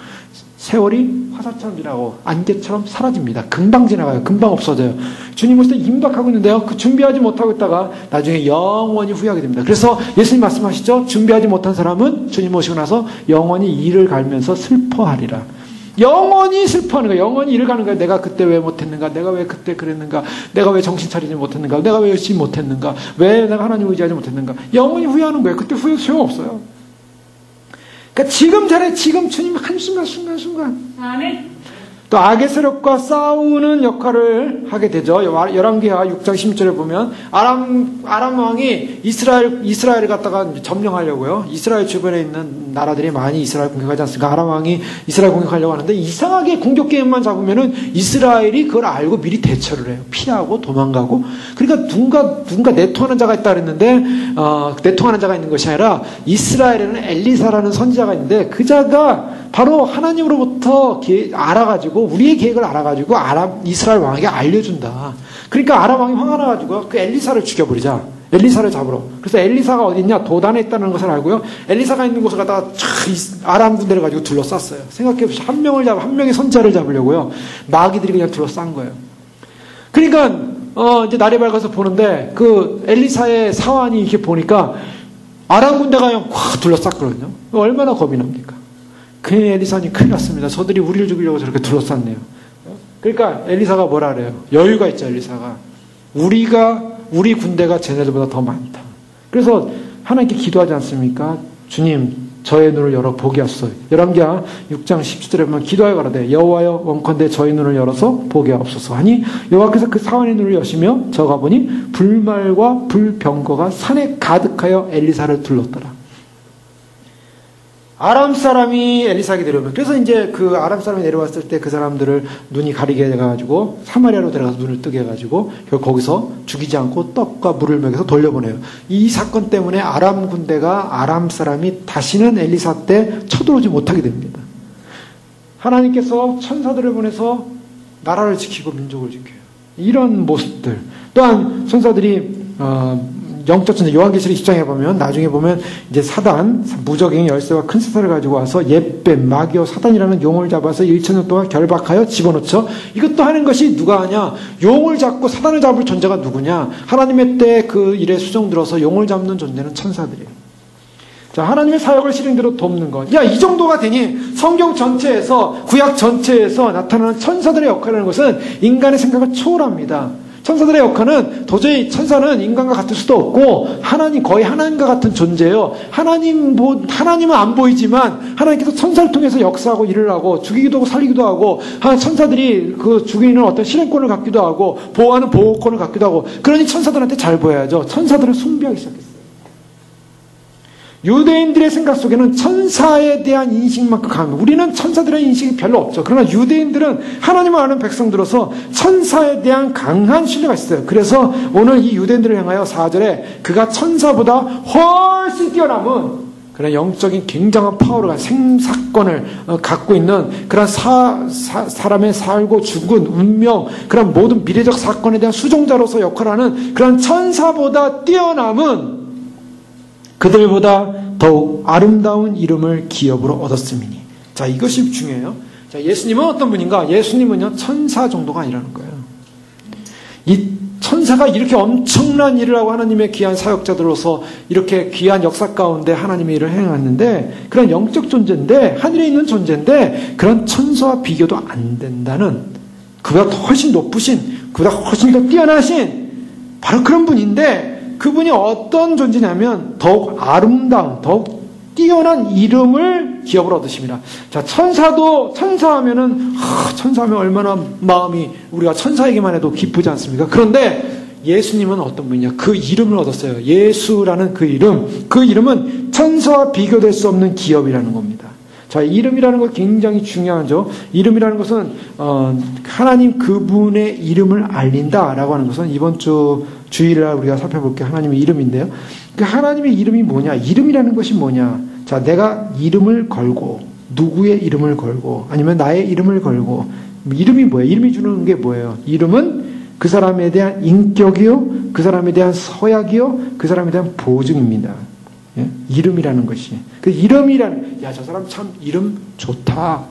세월이 화살처럼 지나고 안개처럼 사라집니다. 금방 지나가요. 금방 없어져요. 주님 오실 때 임박하고 있는데요. 그 준비하지 못하고 있다가 나중에 영원히 후회하게 됩니다. 그래서 예수님 말씀하시죠. 준비하지 못한 사람은 주님 오시고 나서 영원히 이를 갈면서 슬퍼하리라. 영원히 슬퍼하는 거예요. 영원히 이를 가는 거예요. 내가 그때 왜 못했는가? 내가 왜 그때 그랬는가? 내가 왜 정신 차리지 못했는가? 내가 왜 열심히 못했는가? 왜 내가 하나님 의지하지 못했는가? 영원히 후회하는 거예요. 그때 후회 소용없어요. 그러니까 지금 잘해. 지금 주님 한순간. 아멘. 또 악의 세력과 싸우는 역할을 하게 되죠. 열왕기하 6장 16절에 보면 아람 왕이 이스라엘을 갖다가 점령하려고요. 이스라엘 주변에 있는 나라들이 많이 이스라엘 공격하지 않습니까? 아람 왕이 이스라엘 공격하려고 하는데 이상하게 공격 계획만 잡으면은 이스라엘이 그걸 알고 미리 대처를 해요. 피하고 도망가고. 그러니까 누군가 내통하는 자가 있다 그랬는데 내통하는 자가 있는 것이 아니라 이스라엘에는 엘리사라는 선지자가 있는데 그 자가 바로 하나님으로부터 알아가지고 우리의 계획을 알아가지고 이스라엘 왕에게 알려준다. 그러니까 아람 왕이 화가 나가지고 그 엘리사를 죽여버리자. 엘리사를 잡으러. 그래서 엘리사가 어디 있냐? 도단에 있다는 것을 알고요. 엘리사가 있는 곳을 갖다가 아람 군대를 가지고 둘러쌌어요. 생각해보시죠. 한 명의 선자를 잡으려고요. 마귀들이 그냥 둘러싼 거예요. 그러니까 이제 날이 밝아서 보는데 그 엘리사의 사환이 이렇게 보니까 아람 군대가 그냥 확 둘러쌌거든요. 얼마나 겁이 납니까? 그의 엘리사님 큰일 났습니다. 저들이 우리를 죽이려고 저렇게 둘러쌌네요. 그러니까 엘리사가 뭐라 그래요? 여유가 있죠, 엘리사가. 우리 군대가 쟤네들보다 더 많다. 그래서 하나님께 기도하지 않습니까? 주님, 저의 눈을 열어 보게 하소서. 열왕기하 6장 17절에 보면 기도하여 가라되 여호와여 원컨대 저의 눈을 열어서 보게 하옵소서 하니 여호와께서 그 사환의 눈을 여시며 저가 보니 불말과 불병거가 산에 가득하여 엘리사를 둘렀더라. 아람 사람이 엘리사에게 내려오면, 그래서 이제 그 아람 사람이 내려왔을 때 그 사람들을 눈이 가리게 해가지고 사마리아로 들어가서 눈을 뜨게 해가지고 결국 거기서 죽이지 않고 떡과 물을 먹여서 돌려보내요. 이 사건 때문에 아람 군대가, 아람 사람이 다시는 엘리사 때 쳐들어오지 못하게 됩니다. 하나님께서 천사들을 보내서 나라를 지키고 민족을 지켜요. 이런 모습들. 또한 천사들이 영적 전쟁, 요한계시록 10장에 보면, 나중에 보면, 이제 사단, 무적행 열쇠와 큰 쇠사를 가지고 와서 예뱀, 마귀와 사단이라는 용을 잡아서 1000년 동안 결박하여 집어넣죠. 이것도 하는 것이 누가 하냐? 용을 잡고 사단을 잡을 존재가 누구냐? 하나님의 때 그 일에 수종 들어서 용을 잡는 존재는 천사들이에요. 자, 하나님의 사역을 실행대로 돕는 것. 야, 이 정도가 되니 성경 전체에서, 구약 전체에서 나타나는 천사들의 역할이라는 것은 인간의 생각을 초월합니다. 천사들의 역할은 도저히 천사는 인간과 같을 수도 없고 하나님, 거의 하나님과 같은 존재예요. 하나님은 안 보이지만 하나님께서 천사를 통해서 역사하고 일을 하고 죽이기도 하고 살리기도 하고, 천사들이 그 죽이는 어떤 실행권을 갖기도 하고 보호하는 보호권을 갖기도 하고, 그러니 천사들한테 잘 보여야죠. 천사들을 숭배하기 시작했어요. 유대인들의 생각 속에는 천사에 대한 인식만큼 강합니다. 우리는 천사들의 인식이 별로 없죠. 그러나 유대인들은 하나님을 아는 백성들로서 천사에 대한 강한 신뢰가 있어요. 그래서 오늘 이 유대인들을 향하여 4절에 그가 천사보다 훨씬 뛰어남은 그런 영적인 굉장한 파워를, 생사건을 갖고 있는 그런 사람의 살고 죽은 운명, 그런 모든 미래적 사건에 대한 수종자로서 역할하는 그런 천사보다 뛰어남은 그들보다 더욱 아름다운 이름을 기업으로 얻었음이니. 자, 이것이 중요해요. 자, 예수님은 어떤 분인가? 예수님은요, 천사 정도가 아니라는 거예요. 이 천사가 이렇게 엄청난 일을 하고 하나님의 귀한 사역자들로서 이렇게 귀한 역사 가운데 하나님의 일을 행했는데, 그런 영적 존재인데, 하늘에 있는 존재인데, 그런 천사와 비교도 안 된다는, 그보다 훨씬 높으신, 그보다 훨씬 더 뛰어나신 바로 그런 분인데, 그분이 어떤 존재냐면 더욱 아름다운, 더욱 뛰어난 이름을 기업으로 얻으십니다. 자, 천사하면은 천사하면 얼마나 마음이, 우리가 천사에게만 해도 기쁘지 않습니까? 그런데 예수님은 어떤 분이냐? 그 이름을 얻었어요. 예수라는 그 이름은 천사와 비교될 수 없는 기업이라는 겁니다. 자, 이름이라는 것 굉장히 중요하죠. 이름이라는 것은 하나님 그분의 이름을 알린다라고 하는 것은 이번 주일날 우리가 살펴볼게요. 하나님의 이름인데요. 그 하나님의 이름이 뭐냐? 이름이라는 것이 뭐냐? 자, 내가 이름을 걸고, 누구의 이름을 걸고, 아니면 나의 이름을 걸고, 이름이 뭐예요? 이름이 주는 게 뭐예요? 이름은 그 사람에 대한 인격이요, 그 사람에 대한 서약이요, 그 사람에 대한 보증입니다. 예? 이름이라는 것이. 그 이름이라는, 야, 저 사람 참 이름 좋다.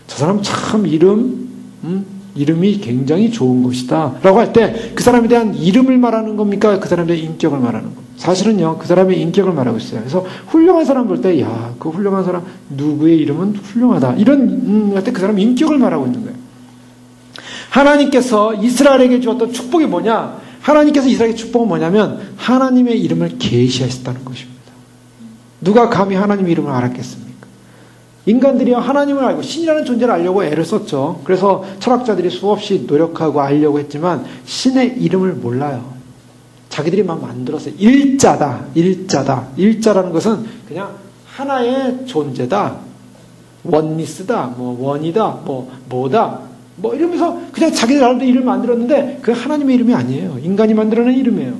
저 사람 참 이름이 굉장히 좋은 것이다. 라고 할 때 그 사람에 대한 이름을 말하는 겁니까? 그 사람에 대한 인격을 말하는 겁니다. 사실은요, 그 사람의 인격을 말하고 있어요. 그래서 훌륭한 사람 볼 때, 야, 그 훌륭한 사람, 누구의 이름은 훌륭하다. 이런, 할 때 그 사람 인격을 말하고 있는 거예요. 하나님께서 이스라엘에게 주었던 축복이 뭐냐? 하나님께서 이스라엘에게 축복은 뭐냐면 하나님의 이름을 계시하셨다는 것입니다. 누가 감히 하나님의 이름을 알았겠습니까? 인간들이 하나님을 알고 신이라는 존재를 알려고 애를 썼죠. 그래서 철학자들이 수없이 노력하고 알려고 했지만 신의 이름을 몰라요. 자기들이 막 만들었어요. 일자라는 것은 그냥 하나의 존재다. 원리스다. 원이다. 뭐다. 이러면서 그냥 자기들 나름대로 이름을 만들었는데 그 하나님의 이름이 아니에요. 인간이 만들어낸 이름이에요.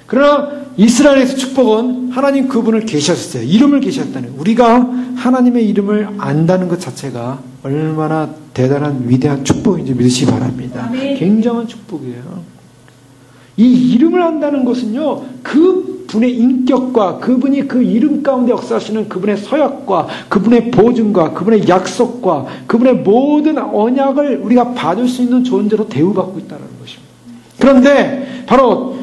그러나 이스라엘에서 축복은 하나님 그분을 계시하셨어요. 이름을 계시했다는, 우리가 하나님의 이름을 안다는 것 자체가 얼마나 대단한 위대한 축복인지 믿으시기 바랍니다. 굉장한 축복이에요. 이 이름을 안다는 것은요, 그분의 인격과 그분이 그 이름 가운데 역사하시는 그분의 서약과 그분의 보증과 그분의 약속과 그분의 모든 언약을 우리가 받을 수 있는 존재로 대우받고 있다는 것입니다. 그런데 바로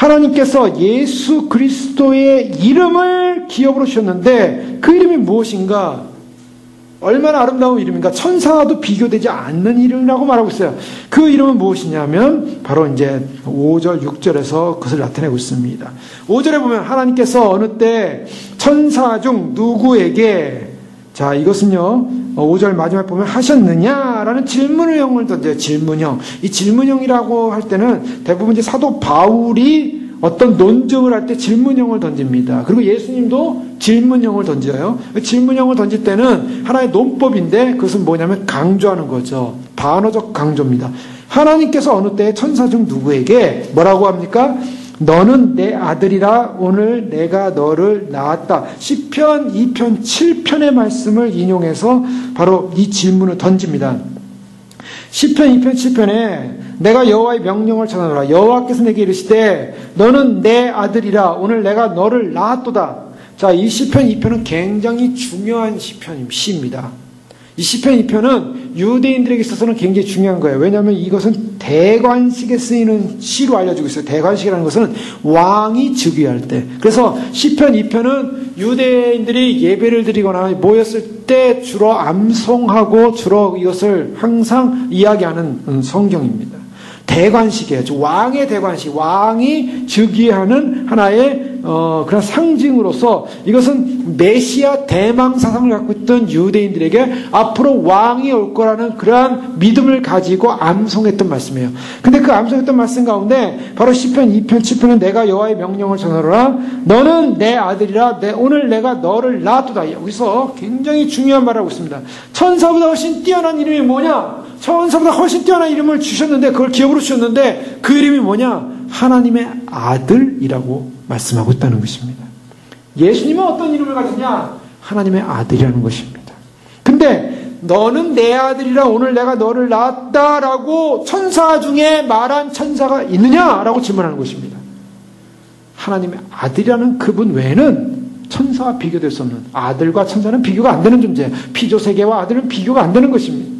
하나님께서 예수 그리스도의 이름을 기업으로 주셨는데 그 이름이 무엇인가? 얼마나 아름다운 이름인가? 천사와도 비교되지 않는 이름이라고 말하고 있어요. 그 이름은 무엇이냐면 바로 이제 5절, 6절에서 그것을 나타내고 있습니다. 5절에 보면 하나님께서 어느 때 천사 중 누구에게, 자, 이것은요, 5절 마지막에 보면 하셨느냐라는 질문형을 던져요. 질문형. 이 질문형이라고 할 때는 대부분 이제 사도 바울이 어떤 논증을 할 때 질문형을 던집니다. 그리고 예수님도 질문형을 던져요. 질문형을 던질 때는 하나의 논법인데 그것은 뭐냐면 강조하는 거죠. 반어적 강조입니다. 하나님께서 어느 때 천사 중 누구에게 뭐라고 합니까? 너는 내 아들이라 오늘 내가 너를 낳았다. 시편 2편 7편의 말씀을 인용해서 바로 이 질문을 던집니다. 시편 2편 7편에 내가 여호와의 명령을 전하노라. 여호와께서 내게 이르시되 너는 내 아들이라 오늘 내가 너를 낳았도다. 자, 이 시편 2편은 굉장히 중요한 시입니다. 이 시편 2편은 유대인들에게 있어서는 굉장히 중요한 거예요. 왜냐하면 이것은 대관식에 쓰이는 시로 알려지고 있어요. 대관식이라는 것은 왕이 즉위할 때. 그래서 시편 2편은 유대인들이 예배를 드리거나 모였을 때 주로 암송하고 주로 이것을 항상 이야기하는 성경입니다. 대관식이에요. 왕의 대관식, 왕이 즉위하는 하나의 그런 상징으로서 이것은 메시아 대망 사상을 갖고 있던 유대인들에게 앞으로 왕이 올 거라는 그러한 믿음을 가지고 암송했던 말씀이에요. 근데 그 암송했던 말씀 가운데 바로 시편 2편 7편은 내가 여호와의 명령을 전하노라. 너는 내 아들이라 오늘 내가 너를 낳았도다. 여기서 굉장히 중요한 말을 하고 있습니다. 천사보다 훨씬 뛰어난 이름이 뭐냐? 천사보다 훨씬 뛰어난 이름을 주셨는데 그걸 기업으로 주셨는데 그 이름이 뭐냐? 하나님의 아들이라고 말씀하고 있다는 것입니다. 예수님은 어떤 이름을 가졌냐? 하나님의 아들이라는 것입니다. 근데 너는 내 아들이라 오늘 내가 너를 낳았다라고 천사 중에 말한 천사가 있느냐라고 질문하는 것입니다. 하나님의 아들이라는 그분 외에는 천사와 비교될 수 없는, 아들과 천사는 비교가 안 되는 존재예요. 피조세계와 아들은 비교가 안 되는 것입니다.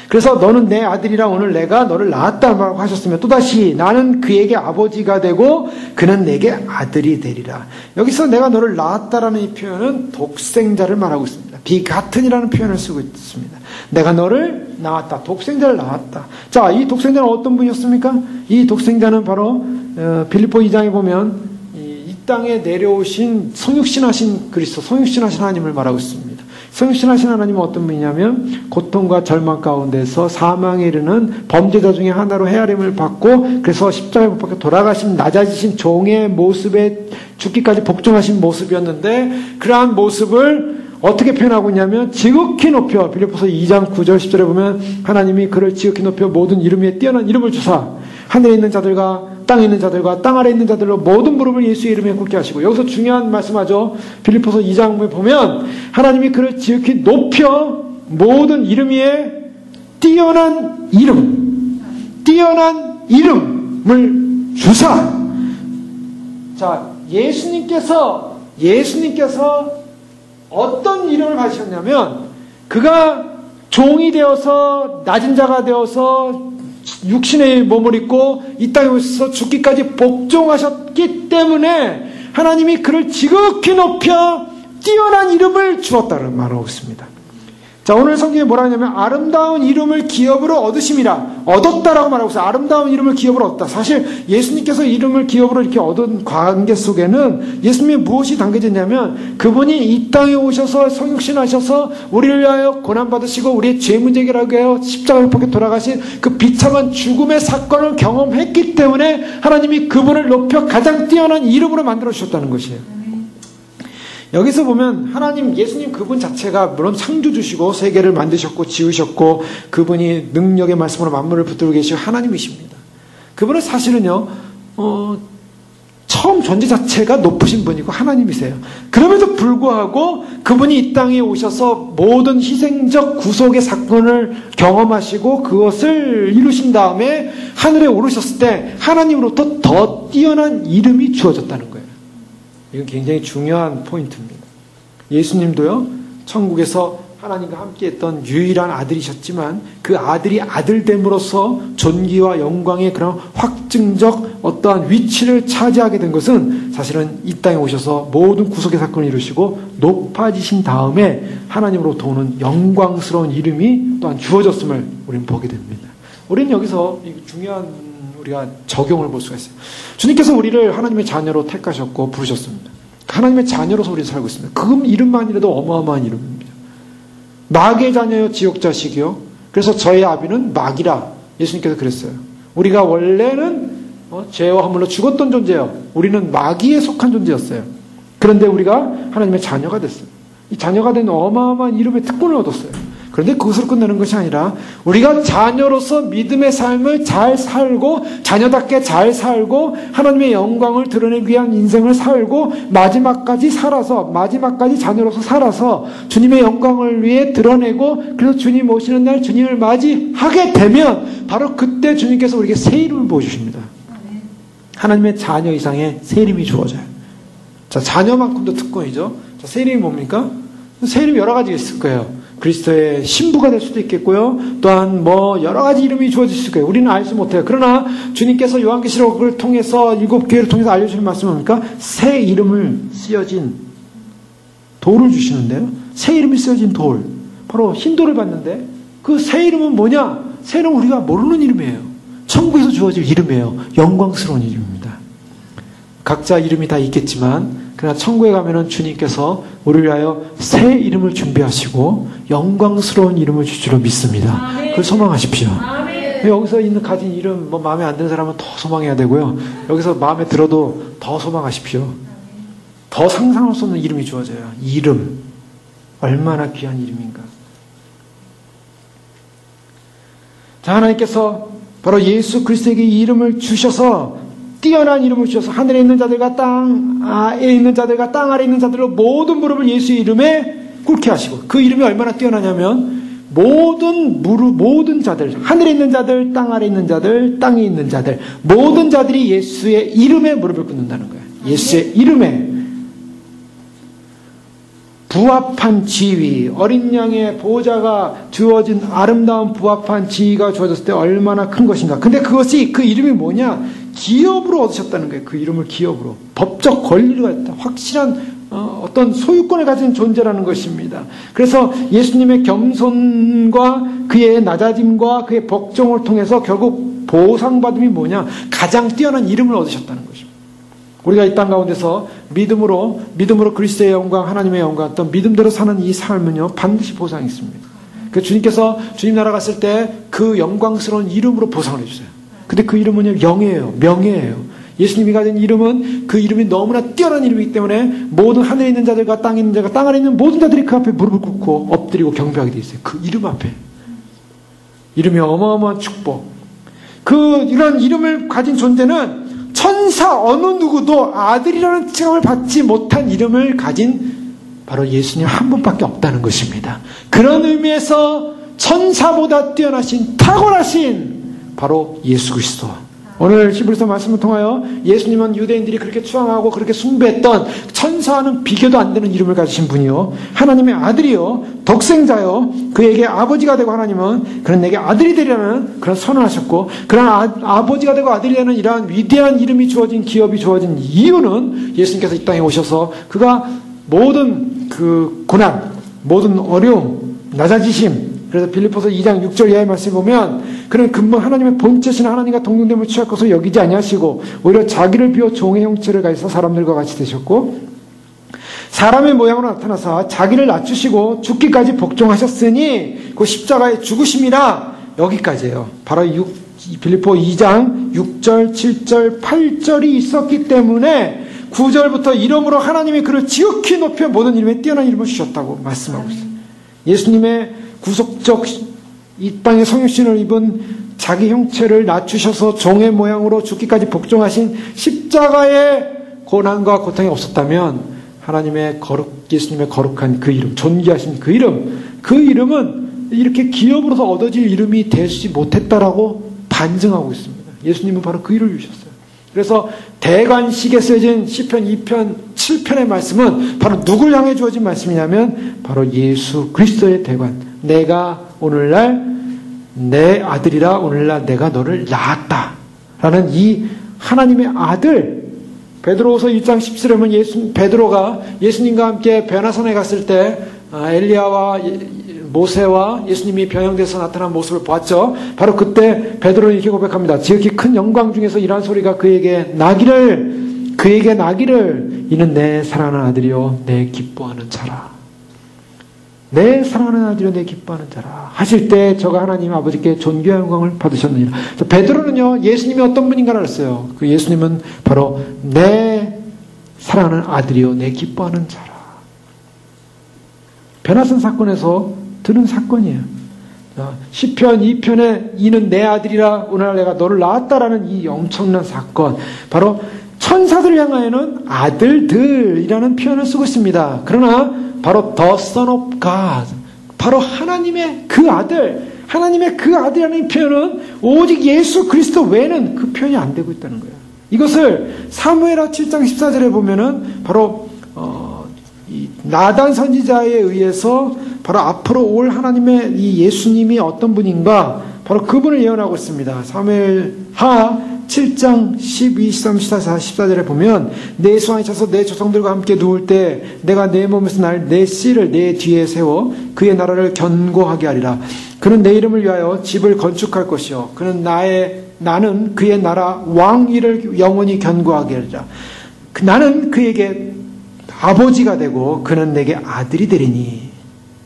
그래서 너는 내 아들이라 오늘 내가 너를 낳았다고 하셨으면 또다시 나는 그에게 아버지가 되고 그는 내게 아들이 되리라. 여기서 내가 너를 낳았다라는 이 표현은 독생자를 말하고 있습니다. 비같은이라는 표현을 쓰고 있습니다. 내가 너를 낳았다. 독생자를 낳았다. 자, 이 독생자는 어떤 분이었습니까? 이 독생자는 바로 빌립보 2장에 보면 이 땅에 내려오신 성육신하신 그리스도, 성육신하신 하나님을 말하고 있습니다. 성육신하신 하나님은 어떤 분이냐면 고통과 절망 가운데서 사망에 이르는 범죄자 중에 하나로 헤아림을 받고 그래서 십자가에 못 박혀 돌아가신 낮아지신 종의 모습에 죽기까지 복종하신 모습이었는데 그러한 모습을 어떻게 표현하고 있냐면 지극히 높여 빌립보서 2장 9절 10절에 보면 하나님이 그를 지극히 높여 모든 이름 위에 뛰어난 이름을 주사 하늘에 있는 자들과 땅에 있는 자들과 땅 아래에 있는 자들로 모든 무릎을 예수의 이름에 꿇게 하시고 여기서 중요한 말씀하죠. 빌립보서 2장에 보면 하나님이 그를 지극히 높여 모든 이름 위에 뛰어난 이름을 주사. 자, 예수님께서 어떤 이름을 받으셨냐면 그가 종이 되어서 낮은 자가 되어서 육신의 몸을 입고 이 땅에 오셔서 죽기까지 복종하셨기 때문에 하나님이 그를 지극히 높여 뛰어난 이름을 주었다는 말하고 있습니다. 자, 오늘 성경에 뭐라 하냐면 아름다운 이름을 기업으로 얻으심이라 얻었다라고 말하고 있어요. 아름다운 이름을 기업으로 얻다. 사실 예수님께서 이름을 기업으로 이렇게 얻은 관계 속에는 예수님이 무엇이 담겨져 있냐면 그분이 이 땅에 오셔서 성육신하셔서 우리를 위하여 고난받으시고 우리의 죄 문제 해결하게 하여 십자가에 못 박혀 돌아가신 그 비참한 죽음의 사건을 경험했기 때문에 하나님이 그분을 높여 가장 뛰어난 이름으로 만들어 주셨다는 것이에요. 여기서 보면 하나님, 예수님 그분 자체가 물론 창조주시고 세계를 만드셨고 지으셨고 그분이 능력의 말씀으로 만물을 붙들고 계시고 하나님이십니다. 그분은 사실은요 처음 존재 자체가 높으신 분이고 하나님이세요. 그럼에도 불구하고 그분이 이 땅에 오셔서 모든 희생적 구속의 사건을 경험하시고 그것을 이루신 다음에 하늘에 오르셨을 때 하나님으로부터 더 뛰어난 이름이 주어졌다는 거예요. 이건 굉장히 중요한 포인트입니다. 예수님도요, 천국에서 하나님과 함께했던 유일한 아들이셨지만 그 아들이 아들됨으로써 존귀와 영광의 그런 확증적 어떠한 위치를 차지하게 된 것은 사실은 이 땅에 오셔서 모든 구속의 사건을 이루시고 높아지신 다음에 하나님으로부터 오는 영광스러운 이름이 또한 주어졌음을 우리는 보게 됩니다. 우리는 여기서 중요한 우리가 적용을 볼 수가 있어요. 주님께서 우리를 하나님의 자녀로 택하셨고 부르셨습니다. 하나님의 자녀로서 우리는 살고 있습니다. 그 이름만이라도 어마어마한 이름입니다. 마귀의 자녀요 지옥 자식이요. 그래서 저의 아비는 마귀라 예수님께서 그랬어요. 우리가 원래는 죄와 허물로 죽었던 존재예요. 우리는 마귀에 속한 존재였어요. 그런데 우리가 하나님의 자녀가 됐어요. 이 자녀가 된 어마어마한 이름의 특권을 얻었어요. 그런데 그것으로 끝나는 것이 아니라 우리가 자녀로서 믿음의 삶을 잘 살고 자녀답게 잘 살고 하나님의 영광을 드러내기 위한 인생을 살고 마지막까지 자녀로서 살아서 주님의 영광을 위해 드러내고 그래서 주님 오시는 날 주님을 맞이하게 되면 바로 그때 주님께서 우리에게 새 이름을 보여주십니다. 하나님의 자녀 이상의 새 이름이 주어져요. 자, 자녀만큼도 특권이죠. 자, 새 이름이 뭡니까? 새 이름이 여러 가지가 있을 거예요. 그리스도의 신부가 될 수도 있겠고요. 또한 여러 가지 이름이 주어질 수 있고요. 우리는 알지 못해요. 그러나 주님께서 요한계시록을 통해서 7교회를 통해서 알려주신 말씀은 뭡니까? 새 이름을 쓰여진 돌을 주시는데요. 새 이름이 쓰여진 돌. 바로 흰돌을 받는데 그 새 이름은 뭐냐? 새 이름은 우리가 모르는 이름이에요. 천국에서 주어질 이름이에요. 영광스러운 이름입니다. 각자 이름이 다 있겠지만 그러나 천국에 가면은 주님께서 우리를 위하여 새 이름을 준비하시고 영광스러운 이름을 줄 줄로 믿습니다. 그걸 소망하십시오. 여기서 가진 이름 마음에 안 드는 사람은 더 소망해야 되고요. 여기서 마음에 들어도 더 소망하십시오. 더 상상할 수 없는 이름이 주어져요. 이름 얼마나 귀한 이름인가. 자, 하나님께서 바로 예수 그리스도에게 이 이름을 주셔서 뛰어난 이름을 주셔서 하늘에 있는 자들과 땅에 있는 자들과 땅 아래 있는 자들로 모든 무릎을 예수의 이름에 꿇게 하시고 그 이름이 얼마나 뛰어나냐면 모든 자들, 하늘에 있는 자들, 땅 아래 있는 자들, 땅에 있는 자들 모든 자들이 예수의 이름에 무릎을 꿇는다는 거예요. 예수의 이름에 부합한 지위, 어린 양의 보호자가 주어진 아름다운 부합한 지위가 주어졌을 때 얼마나 큰 것인가. 근데 그것이 그 이름이 뭐냐? 기업으로 얻으셨다는 거예요. 그 이름을 기업으로. 법적 권리를 갖다 확실한 어떤 소유권을 가진 존재라는 것입니다. 그래서 예수님의 겸손과 그의 낮아짐과 그의 복종을 통해서 결국 보상받음이 뭐냐? 가장 뛰어난 이름을 얻으셨다는 것입니다. 우리가 이 땅 가운데서 믿음으로 그리스도의 영광, 하나님의 영광, 또 믿음대로 사는 이 삶은요 반드시 보상이 있습니다. 그 주님께서 주님 나라 갔을 때 그 영광스러운 이름으로 보상을 해주세요. 근데 그 이름은요 명예예요. 예수님이 가진 이름은 그 이름이 너무나 뛰어난 이름이기 때문에 모든 하늘에 있는 자들과 땅에 있는 자가 땅 아래 있는 모든 자들이 그 앞에 무릎을 꿇고 엎드리고 경배하게 돼 있어요. 그 이름 앞에. 이름이 어마어마한 축복. 이런 이름을 가진 존재는 천사 어느 누구도 아들이라는 칭함을 받지 못한 이름을 가진 바로 예수님 한 분밖에 없다는 것입니다. 그런 의미에서 천사보다 뛰어나신 탁월하신 바로 예수 그리스도. 오늘 히브리서 말씀을 통하여 예수님은 유대인들이 그렇게 추앙하고 그렇게 숭배했던 천사와는 비교도 안 되는 이름을 가지신 분이요 하나님의 아들이요 독생자요 그에게 아버지가 되고 하나님은 그는 내게 아들이 되리라는 그런 선언을 하셨고 그런 아버지가 되고 아들이 되는 이러한 위대한 이름이 주어진 기업이 주어진 이유는 예수님께서 이 땅에 오셔서 그가 모든 그 고난 모든 어려움 낮아지심 그래서 빌립보서 2장 6절 이하의 말씀을 보면 그는 근본 하나님의 본체신 하나님과 동등됨을 취할 것을 여기지 아니하시고 오히려 자기를 비워 종의 형체를 가지사 사람들과 같이 되셨고 사람의 모양으로 나타나사 자기를 낮추시고 죽기까지 복종하셨으니 그 십자가의 죽으심이라 여기까지예요. 바로 빌립보 2장 6절 7절 8절이 있었기 때문에 9절부터 이름으로 하나님이 그를 지극히 높여 모든 이름에 뛰어난 이름을 주셨다고 말씀하고 있어요. 예수님의 구속적 이 땅에 성육신을 입은 자기 형체를 낮추셔서 종의 모양으로 죽기까지 복종하신 십자가의 고난과 고통이 없었다면 하나님의 예수님의 거룩한 그 이름, 존귀하신 그 이름은 이렇게 기업으로서 얻어질 이름이 되지 못했다라고 반증하고 있습니다. 예수님은 바로 그 이름을 주셨어요. 그래서 대관식에 쓰여진 시편 2편 7편의 말씀은 바로 누굴 향해 주어진 말씀이냐면 바로 예수 그리스도의 대관. 내가 오늘날 내 아들이라 오늘날 내가 너를 낳았다 라는 이 하나님의 아들. 베드로후서 1장 17절에 보면 베드로가 예수님과 함께 변화산에 갔을 때 엘리야와 모세와 예수님이 변형돼서 나타난 모습을 보았죠. 바로 그때 베드로는 이렇게 고백합니다. 지극히 큰 영광 중에서 이러한 소리가 그에게 나기를 이는 내 사랑하는 아들이요 내 기뻐하는 자라. 내 사랑하는 아들이요 내 기뻐하는 자라 하실 때 저가 하나님 아버지께 존귀와 영광을 받으셨느니라. 베드로는요 예수님이 어떤 분인가 알았어요. 그 예수님은 바로 내 사랑하는 아들이요 내 기뻐하는 자라. 변화산 사건에서 들은 사건이에요. 시편 2편에 이는 내 아들이라 오늘 내가 너를 낳았다라는 이 엄청난 사건. 바로 천사들을 향하여는 아들들이라는 표현을 쓰고 있습니다. 그러나 바로 the Son of God, 바로 하나님의 그 아들, 하나님의 그 아들이라는 표현은 오직 예수 그리스도 외에는 그 표현이 안 되고 있다는 거예요. 이것을 사무엘하 7장 14절에 보면은 바로 이 나단 선지자에 의해서 바로 앞으로 올 하나님의 이 예수님이 어떤 분인가 바로 그분을 예언하고 있습니다. 사무엘하 7장 12, 13, 14, 14절에 보면 내 수왕이 차서 내 조상들과 함께 누울 때 내가 내 몸에서 날 내 씨를 내 뒤에 세워 그의 나라를 견고하게 하리라. 그는 내 이름을 위하여 집을 건축할 것이요 그는 나는 그의 나라 왕위를 영원히 견고하게 하리라. 나는 그에게 아버지가 되고 그는 내게 아들이 되리니.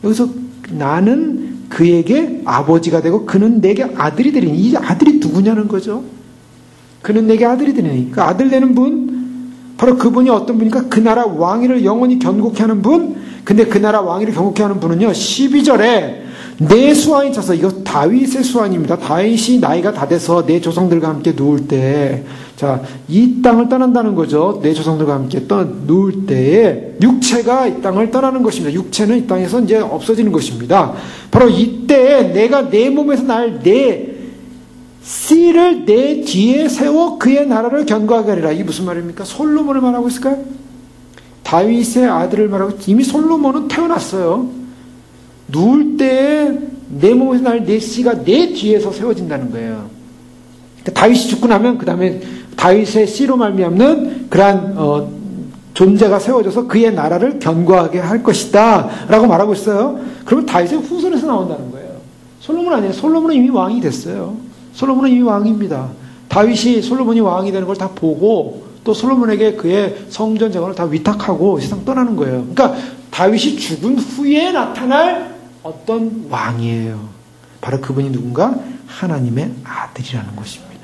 여기서 나는 그에게 아버지가 되고 그는 내게 아들이 되리니. 이 아들이 누구냐는 거죠. 그는 내게 아들이 되리니. 그 아들 되는 분, 바로 그분이 어떤 분입니까? 그 나라 왕위를 영원히 견고케 하는 분. 근데 그 나라 왕위를 견고케 하는 분은요 12절에 내 수완이 차서, 이거 다윗의 수완입니다. 다윗이 나이가 다 돼서 내 조상들과 함께 누울 때, 자, 이 땅을 떠난다는 거죠. 내 조상들과 함께 누울 때에 육체가 이 땅을 떠나는 것입니다. 육체는 이 땅에서 이제 없어지는 것입니다. 바로 이때에 내가 내 몸에서 날 내 씨를 내 뒤에 세워 그의 나라를 견고하게 하리라. 이게 무슨 말입니까? 솔로몬을 말하고 있을까요? 다윗의 아들을 말하고, 이미 솔로몬은 태어났어요. 누울 때에 내 몸에서 날 내 씨가 내 뒤에서 세워진다는 거예요. 다윗이 죽고 나면 그 다음에 다윗의 씨로 말미암는 그러한 존재가 세워져서 그의 나라를 견고하게 할 것이다 라고 말하고 있어요. 그러면 다윗의 후손에서 나온다는 거예요. 솔로몬 아니에요. 솔로몬은 이미 왕이 됐어요. 솔로몬은 이미 왕입니다. 다윗이 솔로몬이 왕이 되는 걸 다 보고 또 솔로몬에게 그의 성전 재건을 다 위탁하고 세상 떠나는 거예요. 그러니까 다윗이 죽은 후에 나타날 어떤 왕이에요. 바로 그분이 누군가? 하나님의 아들이라는 것입니다.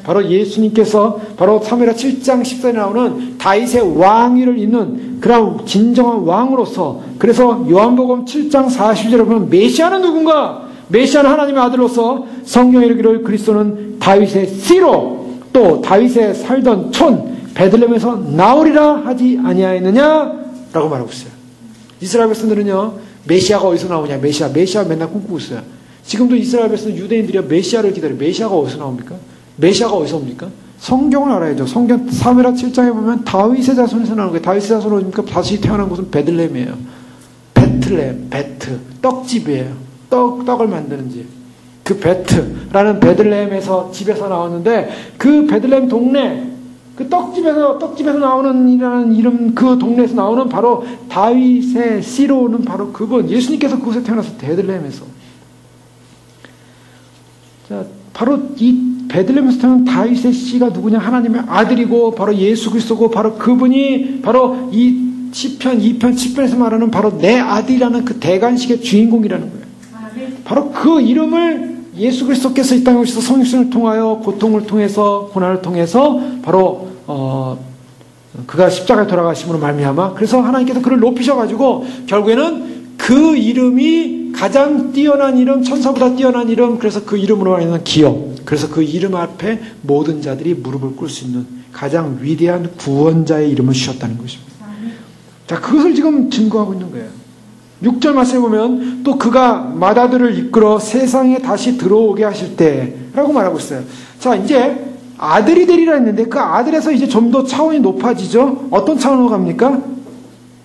바로 예수님께서 바로 사무엘하 7장 14절에 나오는 다윗의 왕위를 잇는 그런 진정한 왕으로서, 그래서 요한복음 7장 40절에 보면 메시아는 누군가? 메시아는 하나님의 아들로서 성경에 이르기를 그리스도는 다윗의 씨로 또 다윗의 살던 촌 베들레헴에서 나오리라 하지 아니하였느냐? 라고 말하고 있어요. 이스라엘 백성들은요, 메시아가 어디서 나오냐? 메시아 맨날 꿈꾸고 있어요. 지금도 이스라엘 백성 유대인들이 메시아를 기다려요. 메시아가 어디서 나옵니까? 메시아가 어디서 옵니까? 성경을 알아야죠. 성경 사무엘하 7장에 보면 다윗의 자손에서 나오는 거예요. 다윗의 자손은 어디입니까? 다시 태어난 곳은 베들레헴이에요. 베틀레헴, 베트, 떡집이에요. 떡을 만드는 집. 그 베트라는 베들레헴에서 집에서 나왔는데, 그 베들레헴 동네, 그 떡집에서 나오는 이라는 이름, 그 동네에서 나오는 바로 다윗의 씨로는 바로 그분, 예수님께서 그곳에 태어나서 베들레헴에서. 자, 바로 이 베들레헴에서 태어난 다윗의 씨가 누구냐? 하나님의 아들이고 바로 예수 그리스도고, 바로 그분이 바로 이 시편 2편 7편에서 말하는 바로 내 아들이라는 그 대관식의 주인공이라는 거예요. 바로 그 이름을 예수 그리스도께서 이 땅에 오셔서 성육신을 통하여 고통을 통해서 고난을 통해서 바로 그가 십자가에 돌아가심으로 말미암아, 그래서 하나님께서 그를 높이셔가지고 결국에는 그 이름이 가장 뛰어난 이름, 천사보다 뛰어난 이름, 그래서 그 이름으로 하는 기업, 그래서 그 이름 앞에 모든 자들이 무릎을 꿇을 수 있는 가장 위대한 구원자의 이름을 주셨다는 것입니다. 자, 그것을 지금 증거하고 있는 거예요. 6절 말씀에 보면 또 그가 마다들을 이끌어 세상에 다시 들어오게 하실 때라고 말하고 있어요. 자, 이제 아들이 되리라 했는데 그 아들에서 이제 좀 더 차원이 높아지죠. 어떤 차원으로 갑니까?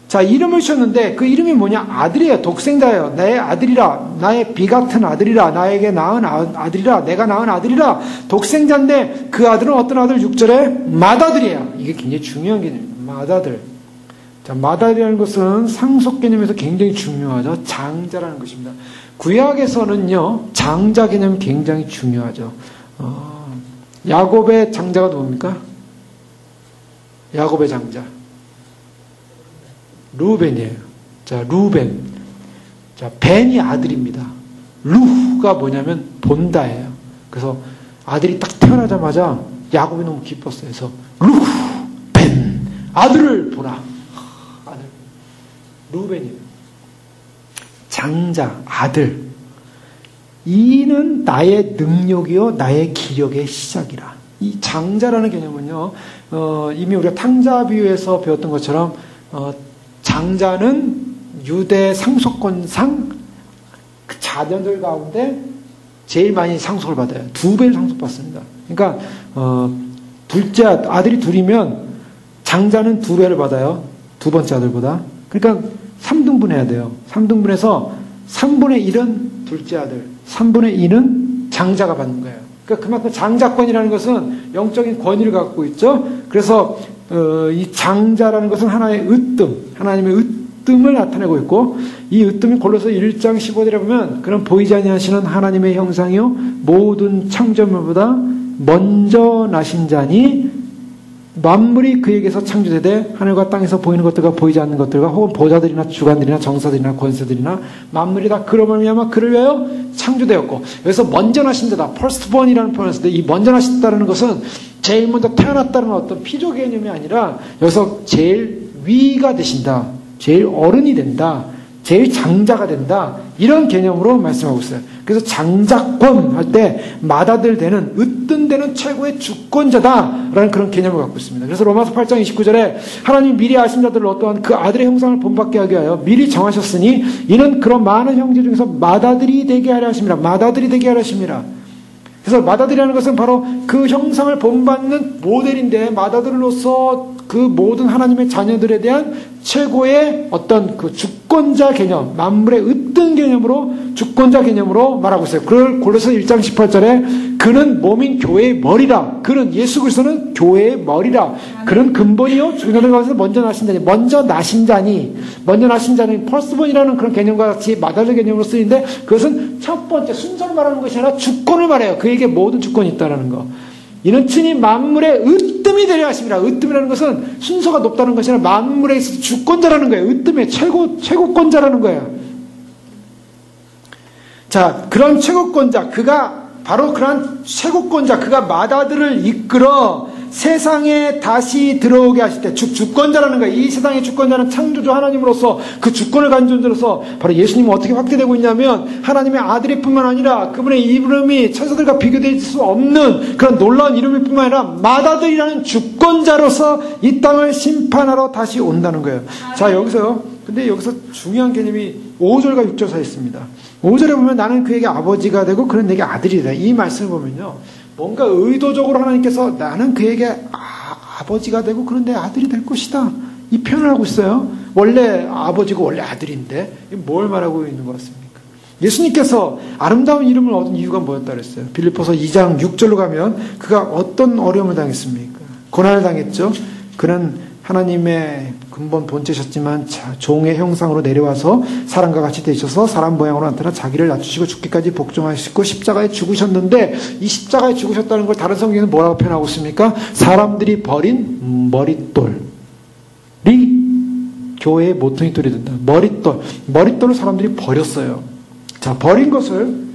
자, 이름을 줬는데 그 이름이 뭐냐? 아들이에요. 독생자예요. 내 아들이라, 나의 비같은 아들이라, 나에게 낳은 아들이라, 내가 낳은 아들이라. 독생자인데 그 아들은 어떤 아들? 6절에 맏아들이에요. 이게 굉장히 중요한 개념입니다. 맏아들. 자, 맏아들이라는 것은 상속 개념에서 굉장히 중요하죠. 장자라는 것입니다. 구약에서는요, 장자 개념이 굉장히 중요하죠. 야곱의 장자가 누굽니까? 야곱의 장자. 루벤이에요. 자, 루벤. 자, 벤이 아들입니다. 루가 뭐냐면 본다예요. 그래서 아들이 딱 태어나자마자 야곱이 너무 기뻤어요. 그래서 루벤 아들을 보라. 아들. 루벤이에요. 장자, 아들. 이는 나의 능력이요 나의 기력의 시작이라. 이 장자라는 개념은요, 이미 우리가 탕자 비유에서 배웠던 것처럼 장자는 유대 상속권상 그 자녀들 가운데 제일 많이 상속을 받아요. 2배를 상속받습니다. 그러니까 둘째 아들이 둘이면 장자는 2배를 받아요. 두 번째 아들보다. 그러니까 3등분 해야 돼요. 3등분해서 3분의 1은 둘째 아들, 3분의 2는 장자가 받는 거예요. 그러니까 그만큼 장자권이라는 것은 영적인 권위를 갖고 있죠. 그래서 이 장자라는 것은 하나의 으뜸, 하나님의 으뜸을 나타내고 있고, 이 으뜸이 골로새 1장 15절에 보면 그런 보이지 아니하시는 하나님의 형상이요 모든 창조물보다 먼저 나신 자니 만물이 그에게서 창조되되 하늘과 땅에서 보이는 것들과 보이지 않는 것들과 혹은 보좌들이나 주관들이나 정사들이나 권세들이나 만물이 다 그로 말미암아 그를 위하여 창조되었고, 여기서 먼저 나신 자다, firstborn이라는 표현을 쓰는데 이 먼저 나셨다는 것은 제일 먼저 태어났다는 어떤 피조 개념이 아니라 여기서 제일 위가 되신다, 제일 어른이 된다, 제일 장자가 된다, 이런 개념으로 말씀하고 있어요. 그래서 장자권 할 때 맏아들 되는, 으뜸되는 최고의 주권자다라는 그런 개념을 갖고 있습니다. 그래서 로마서 8장 29절에 하나님 미리 아신 자들을 어떠한 그 아들의 형상을 본받게 하게 하여 미리 정하셨으니 이는 그런 많은 형제 중에서 맏아들이 되게 하려 하심이라. 맏아들이 되게 하려 하심이라. 그래서 맏아들이라는 것은 바로 그 형상을 본받는 모델인데, 맏아들로서 그 모든 하나님의 자녀들에 대한 최고의 어떤 그 주권자 개념, 만물의 으뜸 개념으로, 주권자 개념으로 말하고 있어요. 그걸 골로새 1장 18절에 그는 몸인 교회의 머리라. 그는 예수 그리스도는 교회의 머리라. 그는 근본이요 주인들 가운데서 먼저 나신 자니, 먼저 나신 자니 퍼스트본이라는 그런 개념과 같이 맏아들 개념으로 쓰이는데, 그것은 첫 번째 순서를 말하는 것이 아니라 주권을 말해요. 그에게 모든 주권이 있다라는 거. 이는 친히 만물의 으뜸이 되려 하심이라. 으뜸이라는 것은 순서가 높다는 것이 아니라 만물에 있어서 주권자라는 거예요. 으뜸의 최고권자라는 거예요. 자, 그런 최고권자, 그가 바로 그런 최고권자, 그가 맏아들을 이끌어 세상에 다시 들어오게 하실 때, 주권자라는 거예요. 이 세상의 주권자는 창조주 하나님으로서 그 주권을 가진 존재로서 바로 예수님은 어떻게 확대되고 있냐면, 하나님의 아들일 뿐만 아니라 그분의 이름이 천사들과 비교될 수 없는 그런 놀라운 이름일 뿐만 아니라 맏아들이라는 주권자로서 이 땅을 심판하러 다시 온다는 거예요. 자, 근데 여기서 중요한 개념이 5절과 6절 사이에 있습니다. 5절에 보면 나는 그에게 아버지가 되고 그는 내게 아들이다. 이 말씀을 보면요, 뭔가 의도적으로 하나님께서 나는 그에게 아버지가 되고 그는 내 아들이 될 것이다, 이 표현을 하고 있어요. 원래 아버지고 원래 아들인데 뭘 말하고 있는 것 같습니까? 예수님께서 아름다운 이름을 얻은 이유가 뭐였다 그랬어요? 빌립보서 2장 6절로 가면 그가 어떤 어려움을 당했습니까? 고난을 당했죠. 그는 하나님의 근본 본체셨지만 종의 형상으로 내려와서 사람과 같이 되셔서 사람 모양으로 나타나 자기를 낮추시고 죽기까지 복종하시고 십자가에 죽으셨는데, 이 십자가에 죽으셨다는 걸 다른 성경에는 뭐라고 표현하고 있습니까? 사람들이 버린 머릿돌이 교회의 모퉁이 돌이 된다. 머릿돌을 사람들이 버렸어요. 자, 버린 것을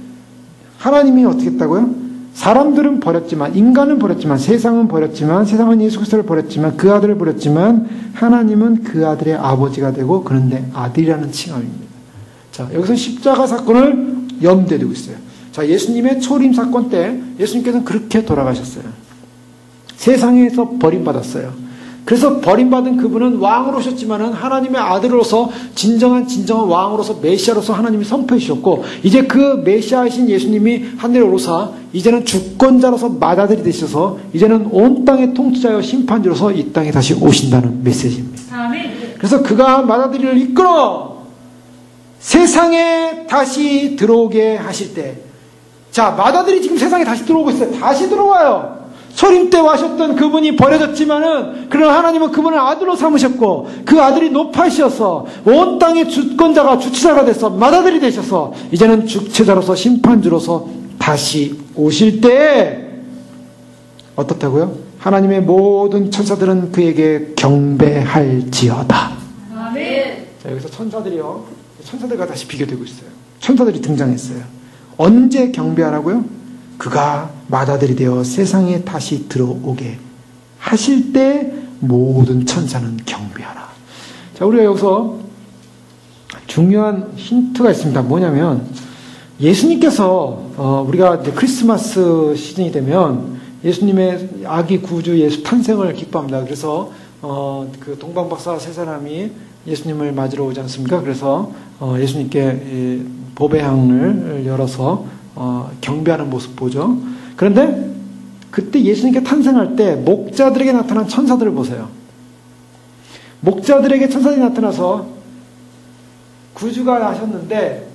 하나님이 어떻게 했다고요? 사람들은 버렸지만, 인간은 버렸지만, 세상은 버렸지만, 세상은 예수 그리스도를 버렸지만, 그 아들을 버렸지만, 하나님은 그 아들의 아버지가 되고 그는 내 아들이라는 칭함입니다. 자, 여기서 십자가 사건을 염두에 두고 있어요. 자, 예수님의 초림 사건 때 예수님께서는 그렇게 돌아가셨어요. 세상에서 버림받았어요. 그래서 버림받은 그분은 왕으로 오셨지만은 하나님의 아들로서 진정한 왕으로서 메시아로서 하나님이 선포해 주셨고, 이제 그 메시아이신 예수님이 하늘에 오르사 이제는 주권자로서 맏아들이 되셔서 이제는 온 땅의 통치자여 심판주로서 이 땅에 다시 오신다는 메시지입니다. 아멘. 그래서 그가 맏아들을 이끌어 세상에 다시 들어오게 하실 때, 자, 맏아들이 지금 세상에 다시 들어오고 있어요. 다시 들어와요. 소림 때 와셨던 그분이 버려졌지만은, 그러나 하나님은 그분을 아들로 삼으셨고, 그 아들이 높아지셔서 온 땅의 주권자가 주체자가 돼서 맏아들이 되셔서 이제는 주체자로서 심판주로서 다시 오실 때 어떻다고요? 하나님의 모든 천사들은 그에게 경배할지어다. 아멘. 자, 여기서 천사들과 다시 비교되고 있어요. 천사들이 등장했어요. 언제 경배하라고요? 그가 맏아들이 되어 세상에 다시 들어오게 하실 때 모든 천사는 경배하라. 자, 우리가 여기서 중요한 힌트가 있습니다. 뭐냐면, 예수님께서 우리가 이제 크리스마스 시즌이 되면 예수님의 아기 구주 예수 탄생을 기뻐합니다. 그래서 그 동방박사 세 사람이 예수님을 맞으러 오지 않습니까? 그래서 예수님께 보배향을 열어서 경배하는 모습 보죠. 그런데 그때 예수님께 탄생할 때 목자들에게 나타난 천사들을 보세요. 목자들에게 천사들이 나타나서 구주가 나셨는데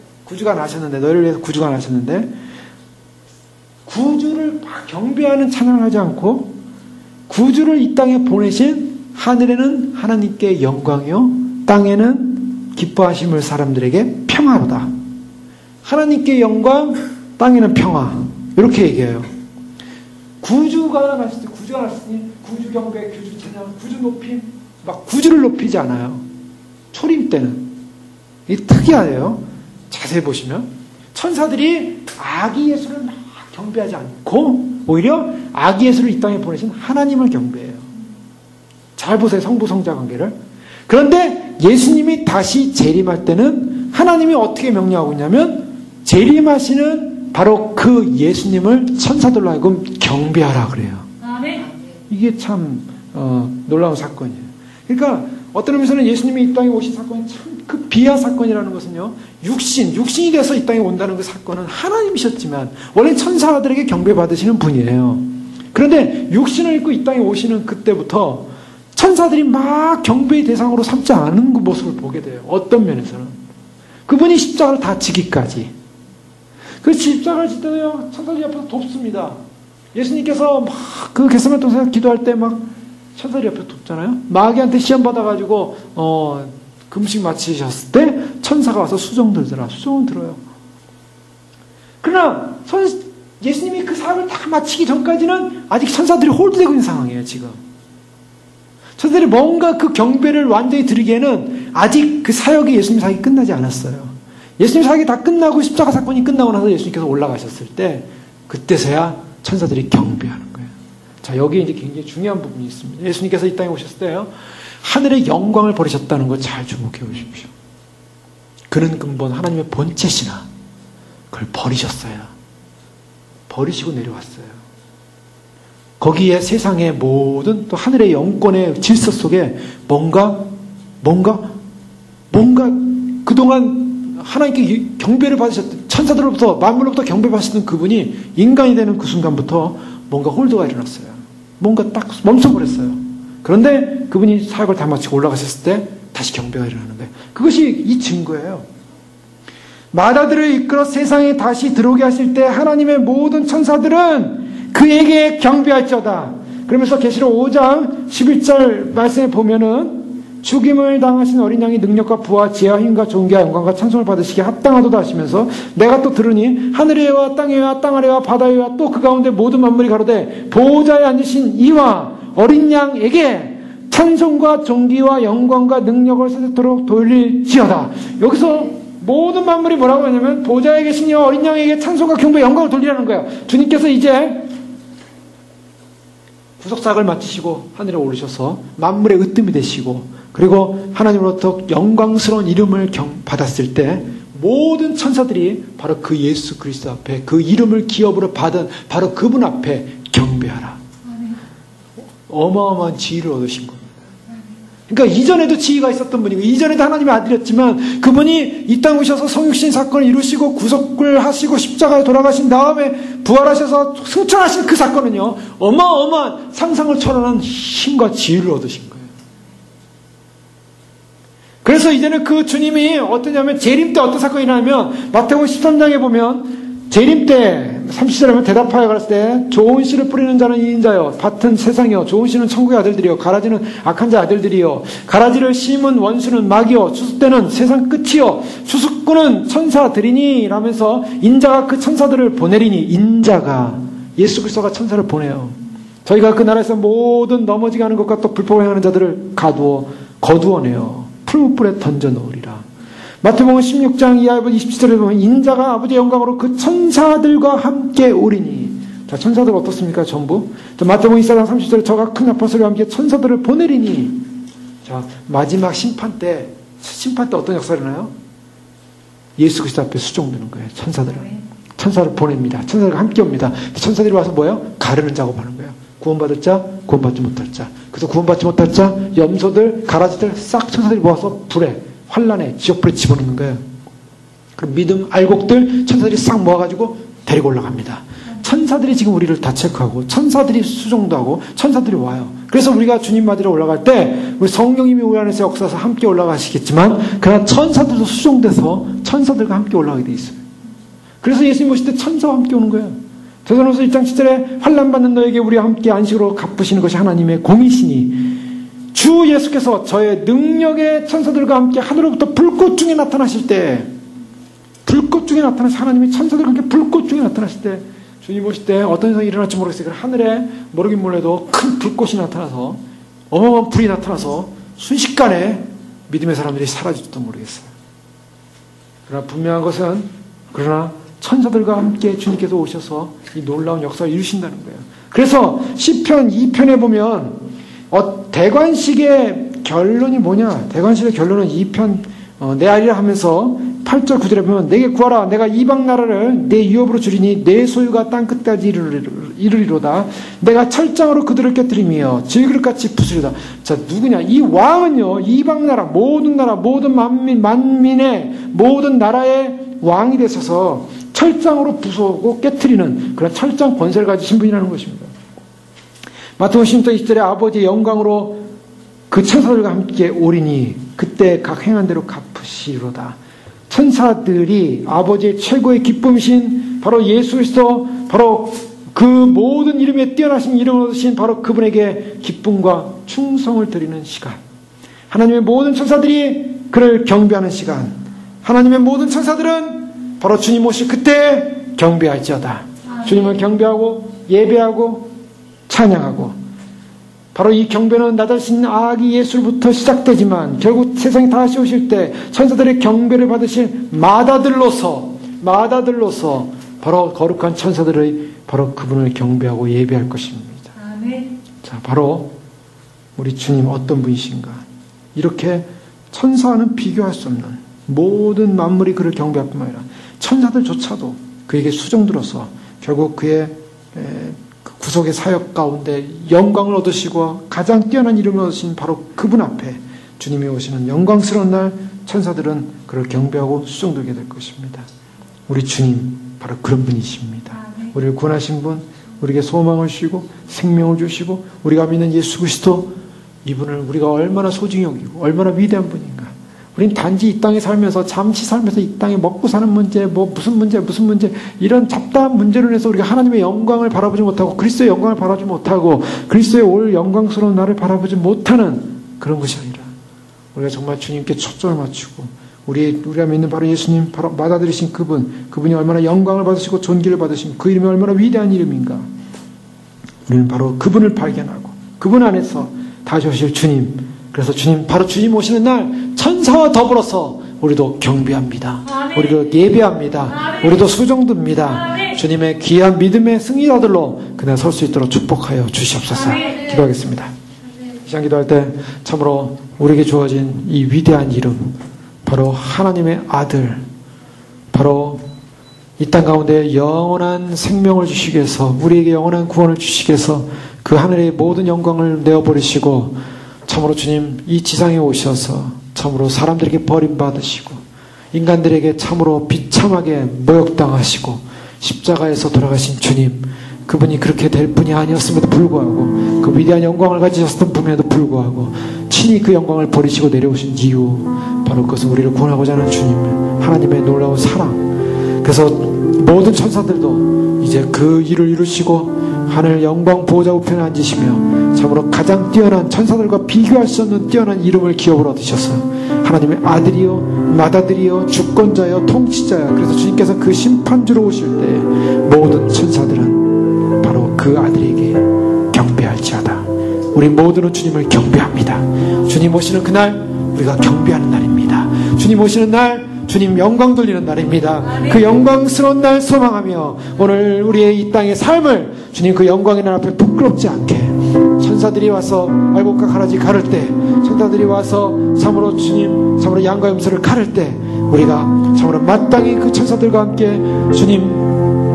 너희를 위해서 구주가 나셨는데, 구주를 막 경배하는 찬양을 하지 않고 구주를 이 땅에 보내신 하늘에는 하나님께 영광이요 땅에는 기뻐하심을 사람들에게 평화로다. 하나님께 영광, 땅에는 평화. 이렇게 얘기해요. 구주가 나셨으니 구주 경배, 구주 찬양, 구주 높임, 막 구주를 높이지 않아요. 초림 때는. 이게 특이하네요. 자세히 보시면 천사들이 아기 예수를 막 경배하지 않고 오히려 아기 예수를 이 땅에 보내신 하나님을 경배해요. 잘 보세요. 성부 성자 관계를. 그런데 예수님이 다시 재림할 때는 하나님이 어떻게 명령하고 있냐면, 재림하시는 바로 그 예수님을 천사들로 하여금 경배하라 그래요. 아멘. 이게 참 놀라운 사건이에요. 그러니까 어떤 의미에서는 예수님이 이 땅에 오신 사건이 참 그 비하 사건이라는 것은요, 육신이 돼서 이 땅에 온다는 그 사건은 하나님이셨지만 원래 천사들에게 경배받으시는 분이에요. 그런데 육신을 입고 이 땅에 오시는 그때부터 천사들이 막 경배의 대상으로 삼지 않은 그 모습을 보게 돼요. 어떤 면에서는 그분이 십자가를 다 지기까지. 그 십자가를 질 때도요, 천사들이 옆에서 돕습니다. 예수님께서 막 그 겟세마네 동산에서 기도할 때 막 천사들이 옆에서 돕잖아요. 마귀한테 시험 받아가지고 금식 마치셨을 때 천사가 와서 수종 들더라. 수종은 들어요. 그러나 예수님이 그 사역을 다 마치기 전까지는 아직 천사들이 홀드되고 있는 상황이에요. 지금 천사들이 뭔가 그 경배를 완전히 드리기에는 아직 그 사역이, 예수님 사역이 끝나지 않았어요. 예수님 사역이 다 끝나고 십자가 사건이 끝나고 나서 예수님께서 올라가셨을 때, 그때서야 천사들이 경배하는 거예요. 자, 여기에 이제 굉장히 중요한 부분이 있습니다. 예수님께서 이 땅에 오셨을 때요, 하늘의 영광을 버리셨다는 거 잘 주목해 보십시오. 그는 근본 하나님의 본체시나 그걸 버리셨어요. 버리시고 내려왔어요. 거기에 세상의 모든 또 하늘의 영권의 질서 속에 뭔가 그동안 하나님께 경배를 받으셨던, 천사들로부터 만물로부터 경배받으셨던 그분이 인간이 되는 그 순간부터 뭔가 홀드가 일어났어요. 뭔가 딱 멈춰버렸어요. 그런데 그분이 사역을 다 마치고 올라가셨을 때 다시 경배가 일어나는데, 그것이 이 증거예요. 맏아들을 이끌어 세상에 다시 들어오게 하실 때 하나님의 모든 천사들은 그에게 경배할지어다. 그러면서 계시록 5장 11절 말씀에 보면은, 죽임을 당하신 어린 양이 능력과 부와 지혜와 힘과 존귀와 영광과 찬송을 받으시기에 합당하도다 하시면서, 내가 또 들으니 하늘에와 땅에와 땅 아래와 바다에와 또 그 가운데 모든 만물이 가로되 보호자에 앉으신 이와 어린 양에게 찬송과 존귀와 영광과 능력을 세세토록 돌릴지어다. 여기서 모든 만물이 뭐라고 하냐면, 보호자에 계신 이와 어린 양에게 찬송과 경배, 영광을 돌리라는 거예요. 주님께서 이제 구속사역을 마치시고 하늘에 오르셔서 만물의 으뜸이 되시고, 그리고 하나님으로부터 영광스러운 이름을 받았을 때 모든 천사들이 바로 그 예수 그리스도 앞에, 그 이름을 기업으로 받은 바로 그분 앞에 경배하라. 어마어마한 지위를 얻으신 겁니다. 그러니까 이전에도 지위가 있었던 분이고 이전에도 하나님의 아들이었지만 그분이 이 땅 오셔서 성육신 사건을 이루시고 구속을 하시고 십자가에 돌아가신 다음에 부활하셔서 승천하신 그 사건은요, 어마어마한 상상을 초월하는 힘과 지위를 얻으신 거예요. 그래서 이제는 그 주님이 어떠냐면 재림 때 어떤 사건이 일어나면 마태복음 13장에 보면 재림 때 30절에 보면 대답하여 가라사대 때 좋은 씨를 뿌리는 자는 이인자요 밭은 세상이요 좋은 씨는 천국의 아들들이요 가라지는 악한 자 아들들이요 가라지를 심은 원수는 마귀요 추수 때는 세상 끝이요 추수꾼은 천사들이니 라면서 인자가 그 천사들을 보내리니 인자가 예수 그리스도가 천사를 보내요. 저희가 그 나라에서 모든 넘어지게 하는 것과 또 불법을 행하는 자들을 거두어내요. 풀무불에 던져 놓으리라. 마태복음 16장 이하부터 27절에 보면 인자가 아버지의 영광으로 그 천사들과 함께 오리니. 자, 천사들 어떻습니까? 전부. 자, 마태복음 24장 30절에 저가 큰 나팔소리와 함께 천사들을 보내리니. 자, 마지막 심판 때 어떤 역사가 일어나요? 예수 그리스도 앞에 수종되는 거예요. 천사를 보냅니다. 천사들과 함께 옵니다. 천사들이 와서 뭐예요? 가르는 작업하는 거예요. 구원받을 자, 구원받지 못할 자. 그래서 구원받지 못할 자, 염소들, 가라지들 싹 천사들이 모아서 불에, 환란에, 지옥불에 집어넣는 거예요. 그럼 믿음 알곡들 천사들이 싹 모아가지고 데리고 올라갑니다. 천사들이 지금 우리를 다 체크하고 천사들이 수종도 하고 천사들이 와요. 그래서 우리가 주님 맞으러 올라갈 때 우리 성령님이 우리 안에서 역사해서 함께 올라가시겠지만 그러나 천사들도 수종돼서 천사들과 함께 올라가게 돼 있어요. 그래서 예수님 오실 때 천사와 함께 오는 거예요. 데살로니가서 1장 7절에 환난받는 너에게 우리와 함께 안식으로 갚으시는 것이 하나님의 공이시니 주 예수께서 저의 능력의 천사들과 함께 하늘로부터 불꽃 중에 나타나실 때 불꽃 중에 나타나서 하나님이 천사들과 함께 불꽃 중에 나타나실 때 주님 오실 때 어떤 일이 일어날지 모르겠어요. 하늘에 모르긴 몰라도 큰 불꽃이 나타나서 어마어마한 불이 나타나서 순식간에 믿음의 사람들이 사라질지도 모르겠어요. 그러나 분명한 것은 그러나 천사들과 함께 주님께서 오셔서 이 놀라운 역사를 이루신다는 거예요. 그래서 시편 2편에 보면 대관식의 결론이 뭐냐? 대관식의 결론은 2편 내 아리라 하면서 8절 9절에 보면 내게 구하라 내가 이방 나라를 내 유업으로 주리니 내 소유가 땅 끝까지 이르리로다. 내가 철장으로 그들을 깨뜨리며 질그릇같이 부수리다. 자, 누구냐? 이 왕은요 이방 나라 모든 만민의 모든 나라의 왕이 되셔서 철장으로 부수고 깨뜨리는 그런 철장 권세를 가지신 분이라는 것입니다. 마태복음 16장 20절에 아버지의 영광으로 그 천사들과 함께 오리니 그때 각 행한 대로 갚으시리로다. 천사들이 아버지의 최고의 기쁨이신 바로 예수 그리스도 바로 그 모든 이름에 뛰어나신 이름을 얻으신 바로 그분에게 기쁨과 충성을 드리는 시간, 하나님의 모든 천사들이 그를 경배하는 시간, 하나님의 모든 천사들은 바로 주님 오실 그때 경배할지어다. 주님을 경배하고 예배하고 찬양하고 바로 이 경배는 나다신 아기 예수로부터 시작되지만 결국 세상에 다시 오실 때 천사들의 경배를 받으실 마다들로서 바로 거룩한 천사들의 바로 그분을 경배하고 예배할 것입니다. 아멘. 자, 바로 우리 주님 어떤 분이신가? 이렇게 천사와는 비교할 수 없는 모든 만물이 그를 경배할 뿐만 아니라 천사들조차도 그에게 수종들어서 결국 그의 구속의 사역 가운데 영광을 얻으시고 가장 뛰어난 이름을 얻으신 바로 그분 앞에 주님이 오시는 영광스러운 날 천사들은 그를 경배하고 수종들게 될 것입니다. 우리 주님 바로 그런 분이십니다. 우리를 구원하신 분, 우리에게 소망을 주시고 생명을 주시고 우리가 믿는 예수 그리스도 이분을 우리가 얼마나 소중히 여기고 얼마나 위대한 분인가. 우린 단지 이 땅에 살면서 잠시 살면서 이 땅에 먹고 사는 문제, 무슨 문제 이런 잡다한 문제로 인해서 우리가 하나님의 영광을 바라보지 못하고 그리스도의 영광을 바라보지 못하고 그리스도의 올 영광스러운 나를 바라보지 못하는 그런 것이 아니라 우리가 정말 주님께 초점을 맞추고 우리가 믿는 바로 예수님, 바로 받아들이신 그분이 얼마나 영광을 받으시고 존귀를 받으신 그 이름이 얼마나 위대한 이름인가. 우리는 바로 그분을 발견하고 그분 안에서 다시 오실 주님, 그래서 바로 주님 오시는 날 천사와 더불어서 우리도 경배합니다. 아멘. 우리도 예배합니다. 아멘. 우리도 수종듭니다. 아멘. 주님의 귀한 믿음의 승리자들로 그날 설 수 있도록 축복하여 주시옵소서. 아멘. 기도하겠습니다. 아멘. 이 시간 기도할 때 참으로 우리에게 주어진 이 위대한 이름, 바로 하나님의 아들, 바로 이 땅 가운데 영원한 생명을 주시기 위해서 우리에게 영원한 구원을 주시기 위해서 그 하늘의 모든 영광을 내어버리시고 참으로 주님 이 지상에 오셔서 참으로 사람들에게 버림받으시고 인간들에게 참으로 비참하게 모욕당하시고 십자가에서 돌아가신 주님, 그분이 그렇게 될 분이 아니었음에도 불구하고 그 위대한 영광을 가지셨던 분에도 불구하고 친히 그 영광을 버리시고 내려오신 이유, 바로 그것은 우리를 구원하고자 하는 주님 하나님의 놀라운 사랑. 그래서 모든 천사들도 이제 그 일을 이루시고 하늘 영광 보호자 우편에 앉으시며 참으로 가장 뛰어난, 천사들과 비교할 수 없는 뛰어난 이름을 기업을 얻으셔서 하나님의 아들이요 맏아들이요 주권자요 통치자요. 그래서 주님께서 그 심판주로 오실 때 모든 천사들은 바로 그 아들에게 경배할지어다. 우리 모두는 주님을 경배합니다. 주님 오시는 그날 우리가 경배하는 날입니다. 주님 오시는 날 주님 영광 돌리는 날입니다. 그 영광스러운 날 소망하며 오늘 우리의 이 땅의 삶을 주님 그 영광의 날 앞에 부끄럽지 않게, 천사들이 와서 알곡과 가라지 가를 때, 천사들이 와서 참으로 주님 참으로 양과 염소를 가를 때 우리가 참으로 마땅히 그 천사들과 함께 주님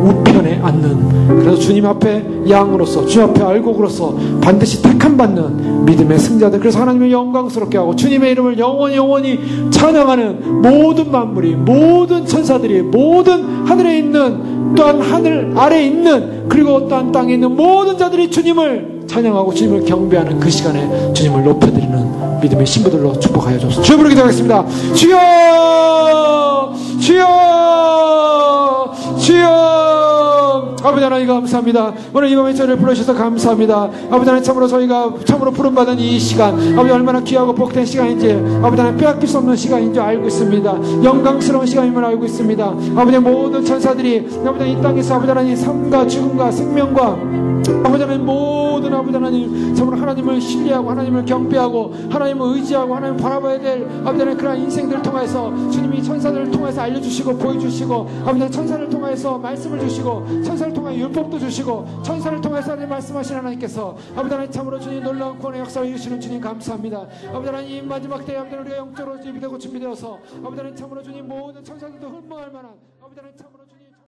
우편에 앉는, 그래서 주님 앞에 양으로서 주 앞에 알곡으로서 반드시 택함받는 믿음의 승자들, 그래서 하나님을 영광스럽게 하고 주님의 이름을 영원히 찬양하는 모든 만물이, 모든 천사들이, 모든 하늘에 있는, 또한 하늘 아래에 있는, 그리고 또한 땅에 있는 모든 자들이 주님을 찬양하고 주님을 경배하는 그 시간에 주님을 높여드리는 믿음의 신부들로 축복하여 주옵소서. 주여 부르게 되겠습니다. 주여 주여 주여. 아버지 하나님 감사합니다. 오늘 이 밤에 저를 불러주셔서 감사합니다. 아버지 하나님 참으로 저희가 참으로 부름받은 이 시간, 아버지 얼마나 귀하고 복된 시간인지 아버지 하나님 빼앗길 수 없는 시간인 줄 알고 있습니다. 영광스러운 시간임을 알고 있습니다. 아버지 모든 천사들이 아버지 이 땅에서 아버지 하나님 삶과 죽음과 생명과 아버지 하나님 모든 아버지 하나님 참으로 하나님을 신뢰하고 하나님을 경배하고 하나님을 의지하고 하나님을 바라봐야 될 아버지 하나님 그러한 인생들을 통해서 주님이 천사들을 통해서 알려주시고 보여주시고 아버지 하나님 천사를 통해서 말씀을 주시고 천사를 통해 율법도 주시고 천사를 통해서 하나님 말씀하신 하나님께서 아버지 하나님 참으로 주님 놀라운 구원의 역사를 이루시는 주님 감사합니다. 아버지 하나님 이 마지막 때에 아버지 하나님 우리가 영적으로 준비되고 준비되어서 아버지 하나님 참으로 주님 모든 천사들도 흠모할 만한 아버지 하나님 참으로